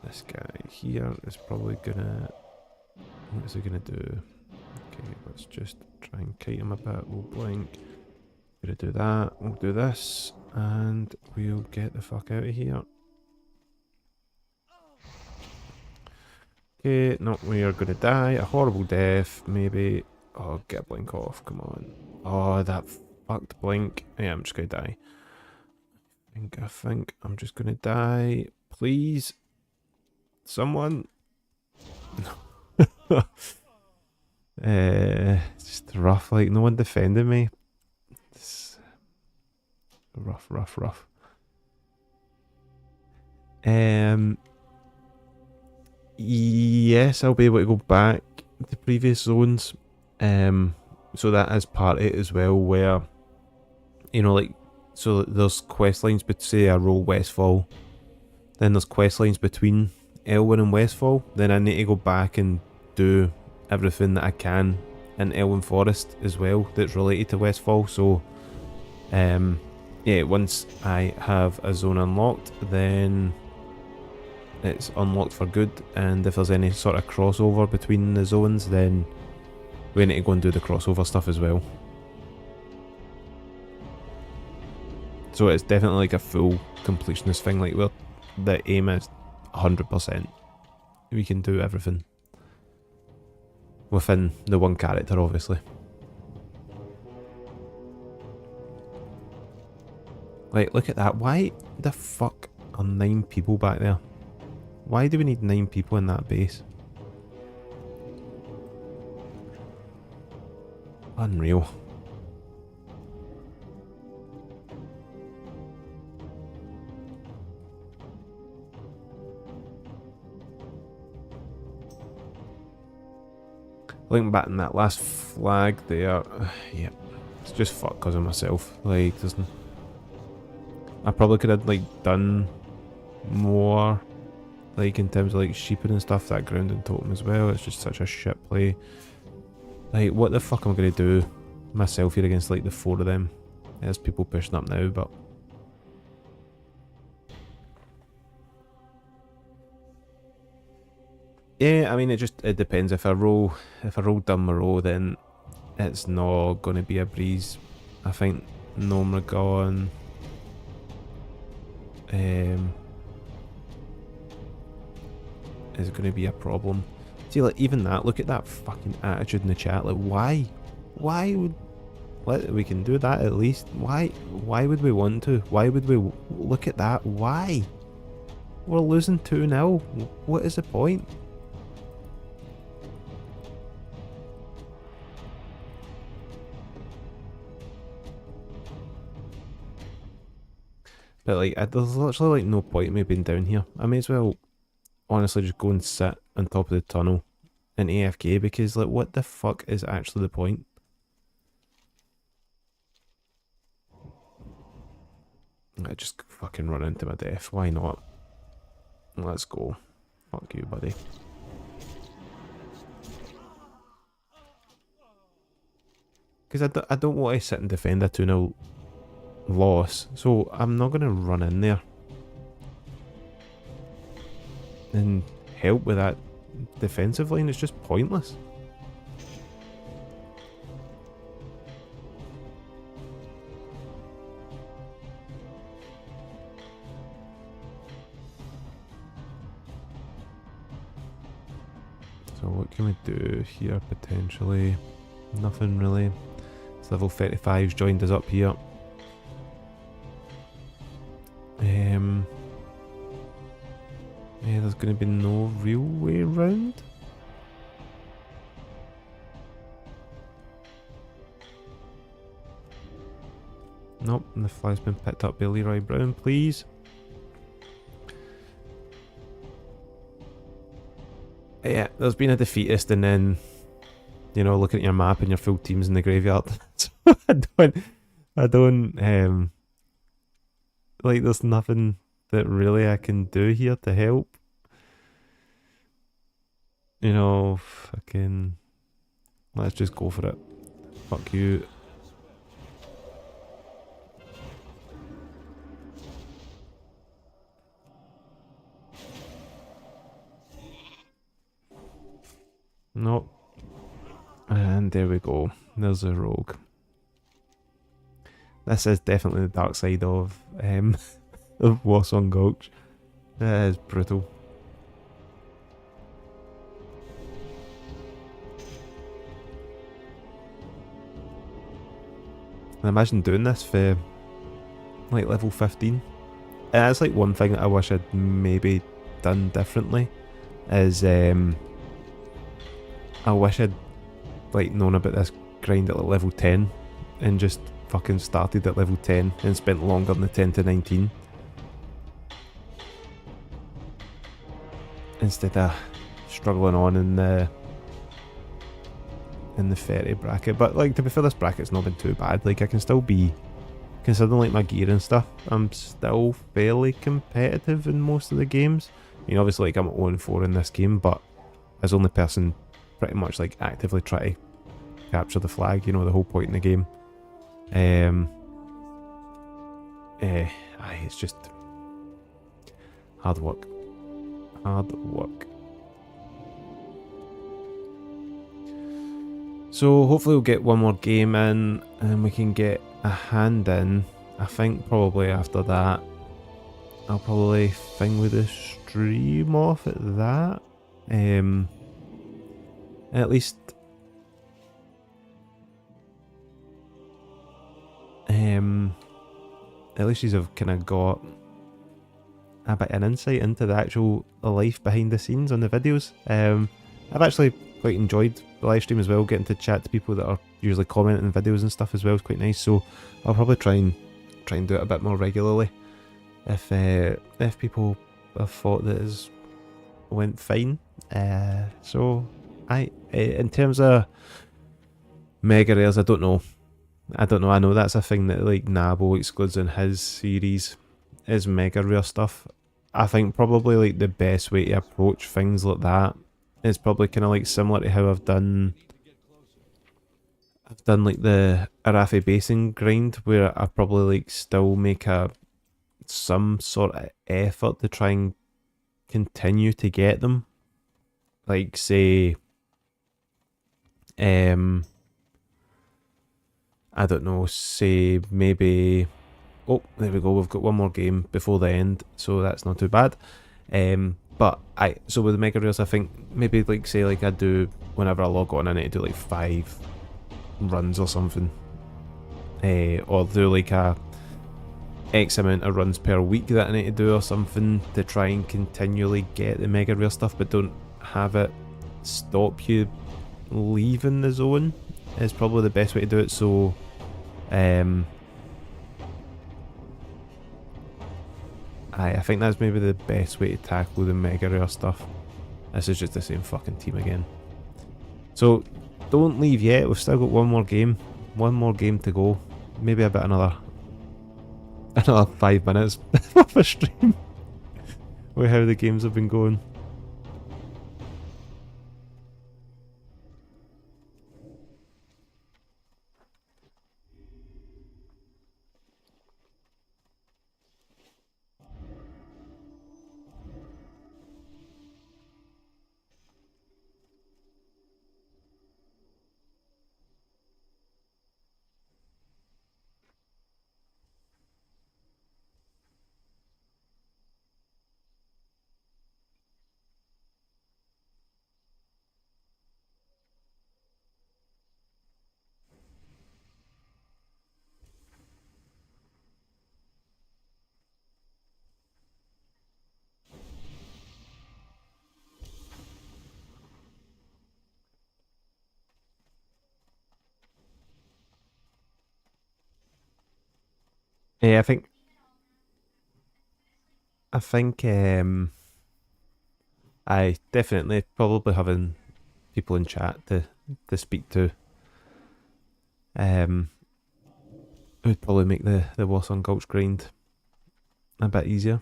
This guy here is probably gonna... what is he gonna do? Okay, let's just try and kite him a bit. We'll blink. Gonna do that. We'll do this, and we'll get the fuck out of here. Okay, no, we are gonna die. A horrible death, maybe. Oh, get a blink off, come on. Oh, that fucked blink. Yeah, I'm just gonna die. I think I'm just gonna die. Please. Someone. Just rough, like no one defended me. It's rough. Yes, I'll be able to go back to previous zones. So that is part of it as well, where you know, like, so there's quest lines, but say I roll Westfall, then there's quest lines between Elwyn and Westfall. Then I need to go back and do everything that I can in Elwyn Forest as well that's related to Westfall. So yeah, once I have a zone unlocked, then it's unlocked for good, and if there's any sort of crossover between the zones, then we need to go and do the crossover stuff as well. So it's definitely like a full completionist thing, like where the aim is 100%. We can do everything within the one character, obviously. Like, look at that. Why the fuck are 9 people back there? Why do we need 9 people in that base? Unreal. Looking back in that last flag there, yeah, it's just fuck because of myself. Like, doesn't. I probably could have like done more, like in terms of like sheeping and stuff. That grounding totem as well. It's just such a shit play. Like, what the fuck am I gonna do myself here against like the 4 of them? There's people pushing up now, but. Yeah, I mean it depends. If I roll down my row, then it's not gonna be a breeze. I think Nomragon is gonna be a problem. See, like even that, look at that fucking attitude in the chat. Like why? Why would we can do that at least? Why would we want to? Why would we look at that? Why? We're losing 2-0. What is the point? But like, there's literally like no point in me being down here. I may as well honestly just go and sit on top of the tunnel in AFK because like, what the fuck is actually the point? I just fucking run into my death. Why not? Let's go. Fuck you, buddy. Because I don't want to sit and defend a 2-0 loss, so I'm not going to run in there and help with that defensive line. It's just pointless. So what can we do here potentially? Nothing really. It's level 35's joined us up here. Yeah, there's going to be no real way around. Nope, and the flag's been picked up by Leroy Brown, please. Yeah, there's been a defeatist and then, you know, looking at your map and your full team's in the graveyard. So I don't, like there's nothing that really I can do here to help. You know, fucking, let's just go for it. Fuck you. Nope. And there we go. There's a rogue. This is definitely the dark side of of Warsong Gulch. That is brutal. And imagine doing this for like level 15. And that's like one thing that I wish I'd maybe done differently is I wish I'd like known about this grind at like level 10 and just fucking started at level 10 and spent longer than the 10 to 19 instead of struggling on in the 30 bracket. But like, to be fair, this bracket's not been too bad. Like, I can still be, considering like my gear and stuff, I'm still fairly competitive in most of the games. I mean, obviously like I'm 0-4 in this game, but as the only person pretty much like actively try to capture the flag, you know, the whole point in the game. It's just hard work. Hard work. So hopefully we'll get one more game in and we can get a hand in. I think probably after that I'll probably thing with the stream off at that. At least at least you've kind of got a bit of an insight into the actual life behind the scenes on the videos. I've actually quite enjoyed the live stream as well, getting to chat to people that are usually commenting videos and stuff as well is quite nice. So I'll probably try and do it a bit more regularly if people have thought that it went fine. So in terms of mega rares, I don't know. I know that's a thing that like Nabo excludes in his series is mega rare stuff. I think probably like the best way to approach things like that is probably kind of like similar to how I've done like the Arathi basing grind, where I probably like still make some sort of effort to try and continue to get them. Like say I don't know, say maybe, oh, there we go, we've got one more game before the end, so that's not too bad. But so with the mega rares, I think maybe like say like I do, whenever I log on, I need to do like 5 runs or something, or do like a X amount of runs per week that I need to do or something to try and continually get the mega rare stuff, but don't have it stop you leaving the zone is probably the best way to do it. So I think that's maybe the best way to tackle the mega rare stuff. This is just the same fucking team again. So don't leave yet, we've still got one more game to go. Maybe about another 5 minutes of a stream with how the games have been going. Yeah, I think I definitely probably having people in chat to speak to would probably make the Warsong Gulch grind a bit easier.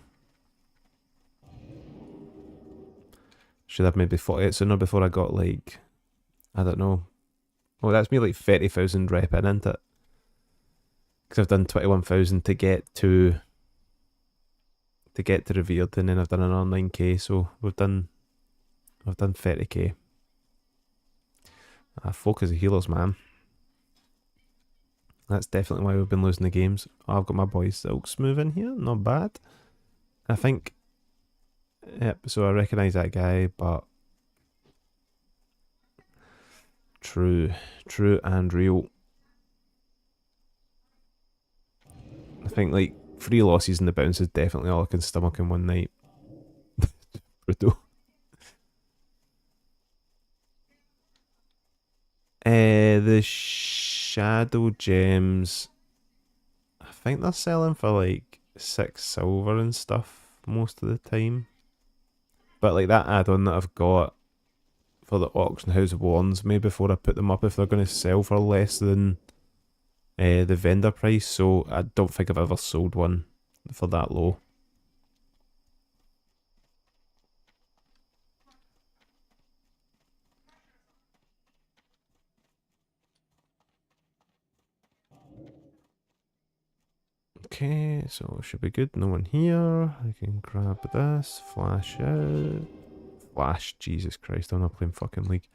Should have maybe fought it sooner before I got like, I don't know. Oh, that's me like 30,000 rep into it. Because I've done 21,000 to get to revered, and then I've done another 9k, so I've done 30k. Folk as a healers, man. That's definitely why we've been losing the games. Oh, I've got my boy Silks moving here, not bad. I think, yep, so I recognise that guy, but true and real. I think like 3 losses in the bounce is definitely all I can stomach in one night. Brutal. The shadow gems, I think they're selling for like 6 silver and stuff most of the time. But like that add-on that I've got for the auction house warns me before I put them up if they're going to sell for less than the vendor price, so I don't think I've ever sold one for that low. Okay, so should be good. No one here. I can grab this. Flash out. Flash. Jesus Christ, I'm not playing fucking League.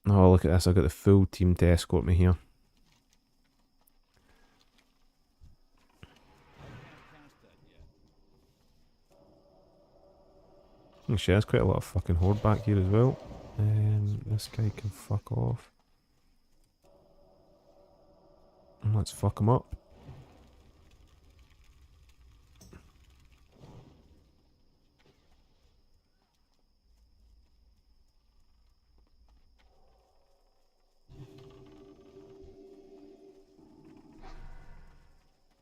Oh, look at this. I've got the full team to escort me here. Actually, there's quite a lot of fucking horde back here as well. This guy can fuck off. And let's fuck him up.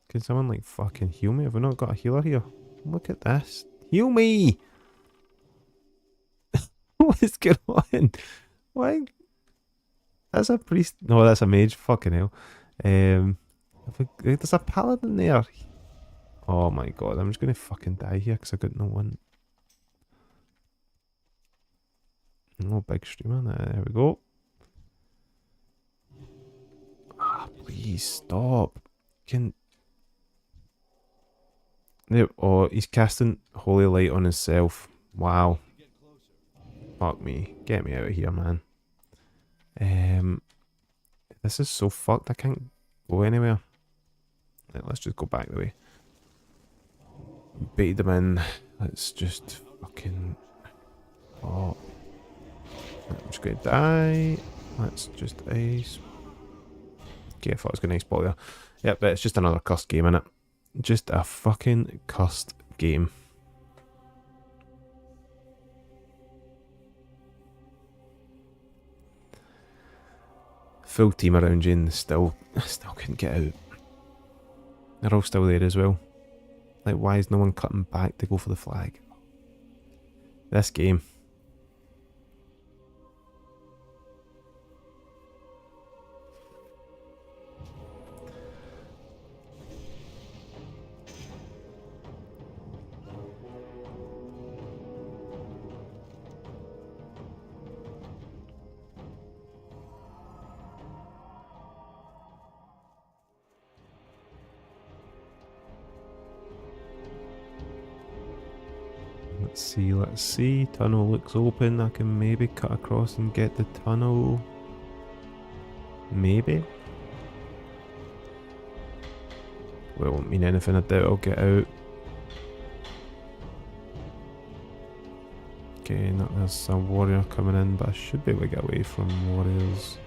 Can someone like fucking heal me? Have we not got a healer here? Look at this. Heal me! What is going on? Why? That's a priest. No, that's a mage. Fucking hell. There's a paladin there. Oh my god, I'm just gonna fucking die here because I got no one. No big streamer. There we go. Ah, please stop. Can. There. Oh, he's casting holy light on himself. Wow. Fuck me. Get me out of here, man. This is so fucked. I can't go anywhere. Right, let's just go back the way. Bait them in. Let's just fucking. Oh. I'm just gonna die. Let's just ice. Okay, I thought I was gonna spot there. Yep, but it's just another cursed game, innit? Just a fucking cursed game. Full team around you and still couldn't get out. They're all still there as well. Like, why is no one cutting back to go for the flag? This game. Let's see. Tunnel looks open. I can maybe cut across and get the tunnel. Maybe. Well, it won't mean anything. I doubt I'll get out. Okay, there's a warrior coming in, but I should be able to get away from warriors.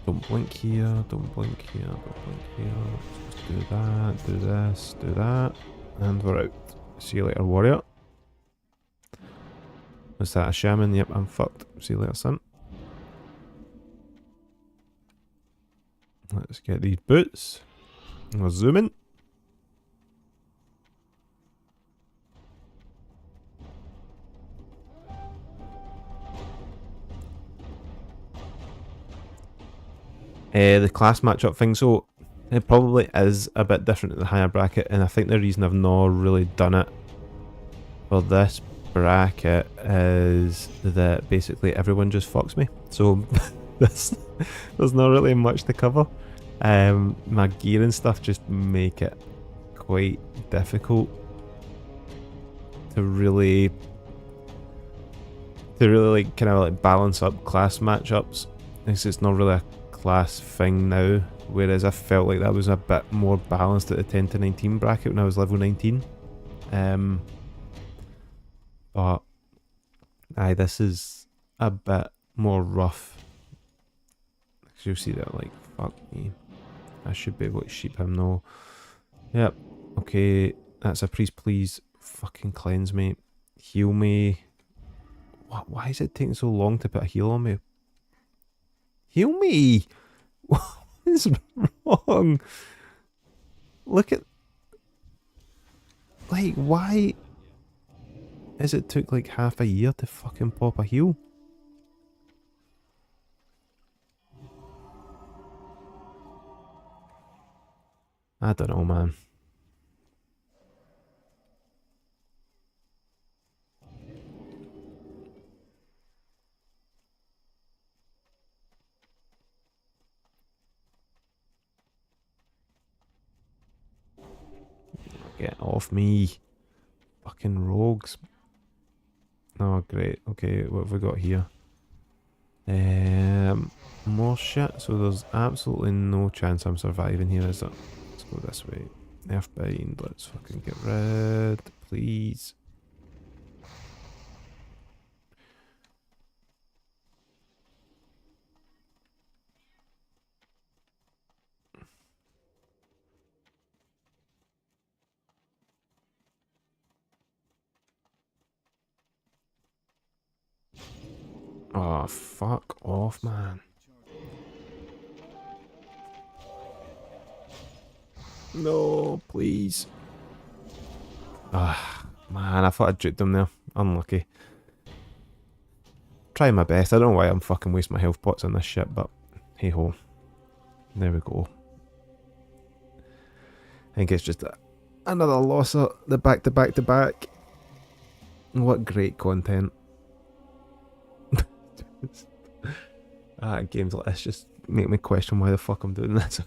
Don't blink here, don't blink here, don't blink here. Let's just do that, do this, do that. And we're out. See you later, warrior. Was that a shaman? Yep, I'm fucked. See you later, son. Let's get these boots. We're zooming. The class matchup thing, so it probably is a bit different at the higher bracket, and I think the reason I've not really done it for this bracket is that basically everyone just fucks me. So there's not really much to cover. My gear and stuff just make it quite difficult to really like kind of like balance up class matchups. It's not really a class thing now, whereas I felt like that was a bit more balanced at the 10 to 19 bracket when I was level 19. But aye, this is a bit more rough. You'll see that, like, fuck me. I should be able to sheep him though. Yep. Okay, that's a priest. Please fucking cleanse me. Heal me. What? Why is it taking so long to put a heal on me? Heal me! What is wrong? Look at... Like, why is it took like half a year to fucking pop a heal? I don't know, man. Get off me. Fucking rogues. Oh, great. Okay, what have we got here? More shit. So there's absolutely no chance I'm surviving here, is there? Let's go this way. Earthbind. Let's fucking get rid. Please. Oh, fuck off, man. No, please. Ah, man, I thought I juked them there. Unlucky. Trying my best. I don't know why I'm fucking wasting my health pots on this shit, but hey ho. There we go. I think it's just another loss of the back to back to back. What great content. Games like this just make me question why the fuck I'm doing this.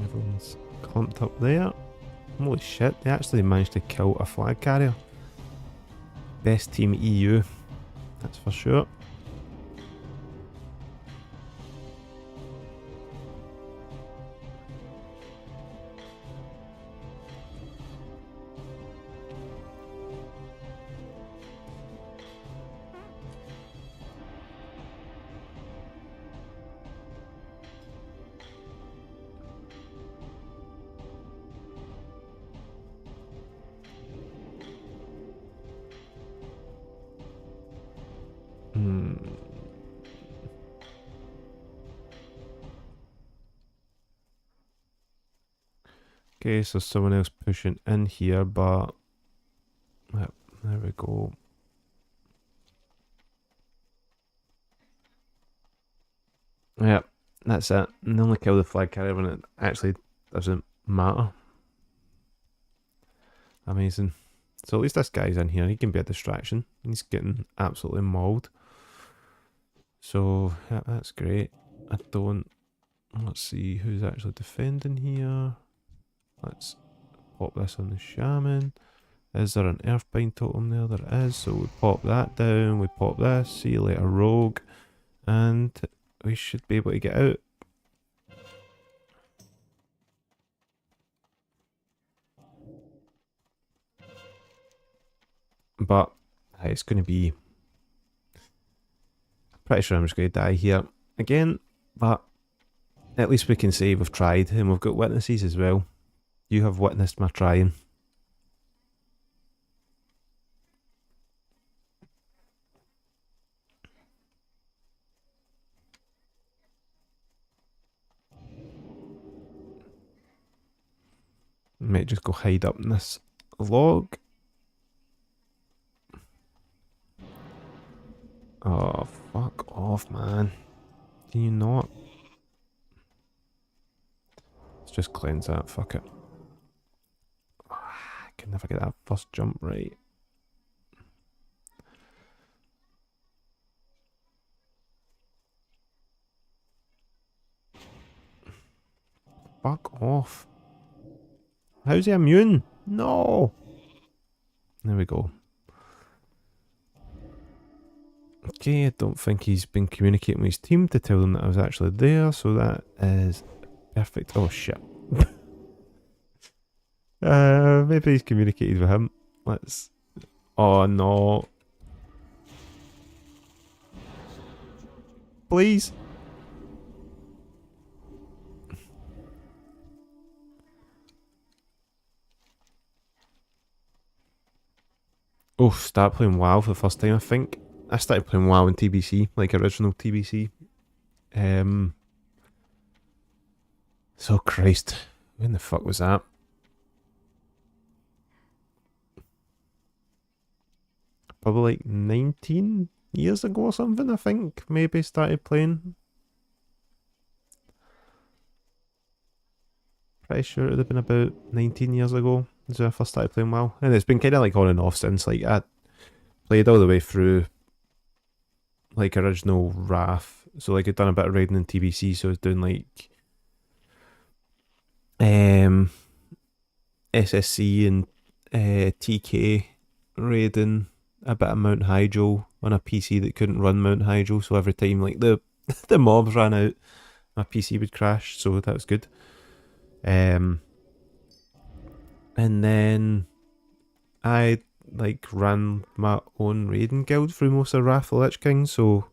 Everyone's clumped up there. Holy shit, they actually managed to kill a flag carrier. Best team EU, that's for sure. Okay, so someone else pushing in here, but yep, there we go. Yep, that's it. And they only kill the flag carrier when it actually doesn't matter. Amazing. So at least this guy's in here. He can be a distraction. He's getting absolutely mauled. So yeah, that's great. I don't. Let's see who's actually defending here. Let's pop this on the shaman. Is there an earthbind totem there? There is. So we pop that down. We pop this. See you later, rogue. And we should be able to get out. But hey, it's going to be... Pretty sure I'm just going to die here again. But at least we can say we've tried. And we've got witnesses as well. You have witnessed my trying. Might just go hide up in this log. Oh, fuck off, man. Can you not? Let's just cleanse that, fuck it. I can never get that first jump right. Fuck off. How's he immune? No! There we go. Okay, I don't think he's been communicating with his team to tell them that I was actually there, so that is perfect. Oh shit. Maybe he's communicated with him. Let's... Oh no. Please. Oh, start playing WoW for the first time, I think. I started playing WoW in TBC, like original TBC. So Christ, when the fuck was that? Probably like 19 years ago or something, I think. Maybe started playing. Pretty sure it would have been about 19 years ago is when I first started playing WoW. And it's been kind of like on and off since. Like I played all the way through like original Wrath. So like I'd done a bit of raiding in TBC, so I was doing like SSC and TK raiding, a bit of Mount Hydro on a PC that couldn't run Mount Hydro, so every time like the mobs ran out, my PC would crash, so that was good. And then I like ran my own raiding guild through most of Wrath of the Lich King, so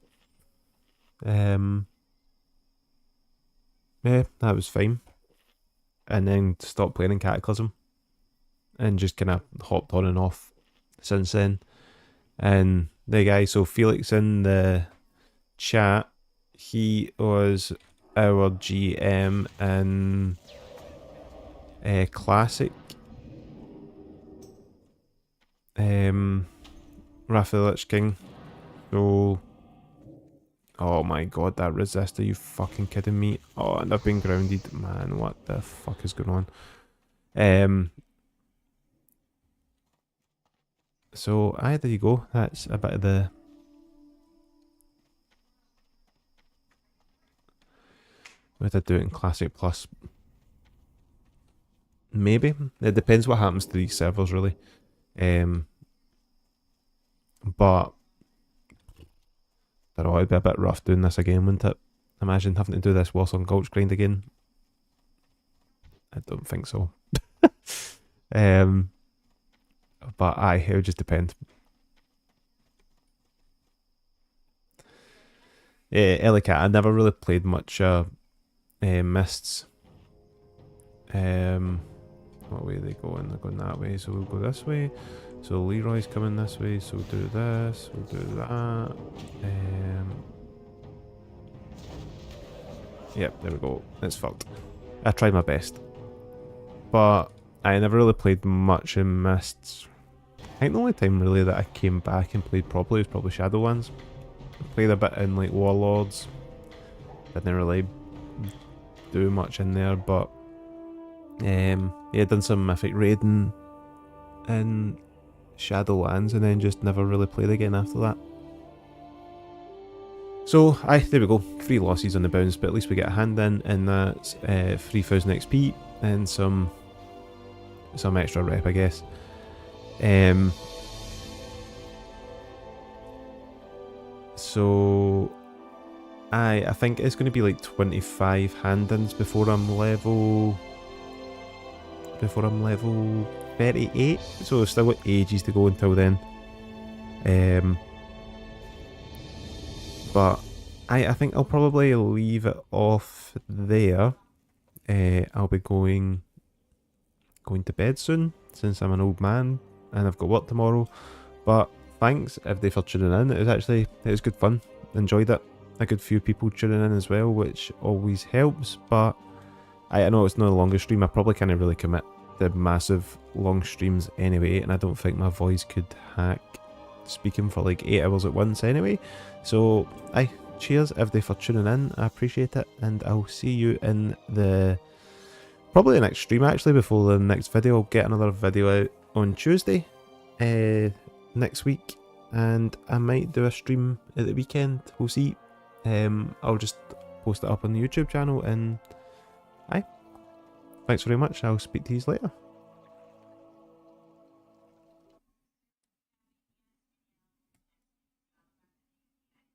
yeah, that was fine. And then stopped playing in Cataclysm and just kind of hopped on and off since then. And the guy, so Felix in the chat, he was our GM in Classic Wrath of the Lich King. So, oh my god, that resist, are you fucking kidding me? Oh, and I've been grounded, man, what the fuck is going on? So, aye, there you go, that's a bit of the... What did I do it in Classic Plus? Maybe. It depends what happens to these servers, really. But I don't know, it'd be a bit rough doing this again, wouldn't it? Imagine having to do this Warsong Gulch grind again. I don't think so. But aye, it would just depend. Ellicat, I never really played much Mists. What way are they going? They're going that way, so we'll go this way. So Leroy's coming this way, so we'll do this, we'll do that. Yep, there we go. It's fucked. I tried my best. But I never really played much in Mists. I think the only time really that I came back and played properly was probably Shadowlands. I played a bit in like Warlords. Didn't really do much in there, but yeah, done some Mythic raiding in Shadowlands and then just never really played again after that. So, aye, there we go. 3 losses on the bounce, but at least we get a hand in, and that's 3000 XP and some extra rep, I guess. So, I think it's going to be like 25 hand-ins before I'm level 38, so I've still got ages to go until then. But I think I'll probably leave it off there. I'll be going to bed soon, since I'm an old man and I've got work tomorrow. But thanks everybody for tuning in. It was good fun. Enjoyed it. A good few people tuning in as well, which always helps. But I know it's not the longest stream. I probably can't really commit to massive long streams anyway, and I don't think my voice could hack speaking for like 8 hours at once anyway. So aye, cheers everybody for tuning in. I appreciate it, and I'll see you in probably the next stream actually, before the next video. I'll get another video out on Tuesday next week, and I might do a stream at the weekend. We'll see. I'll just post it up on the YouTube channel, and aye, thanks very much. I'll speak to you later.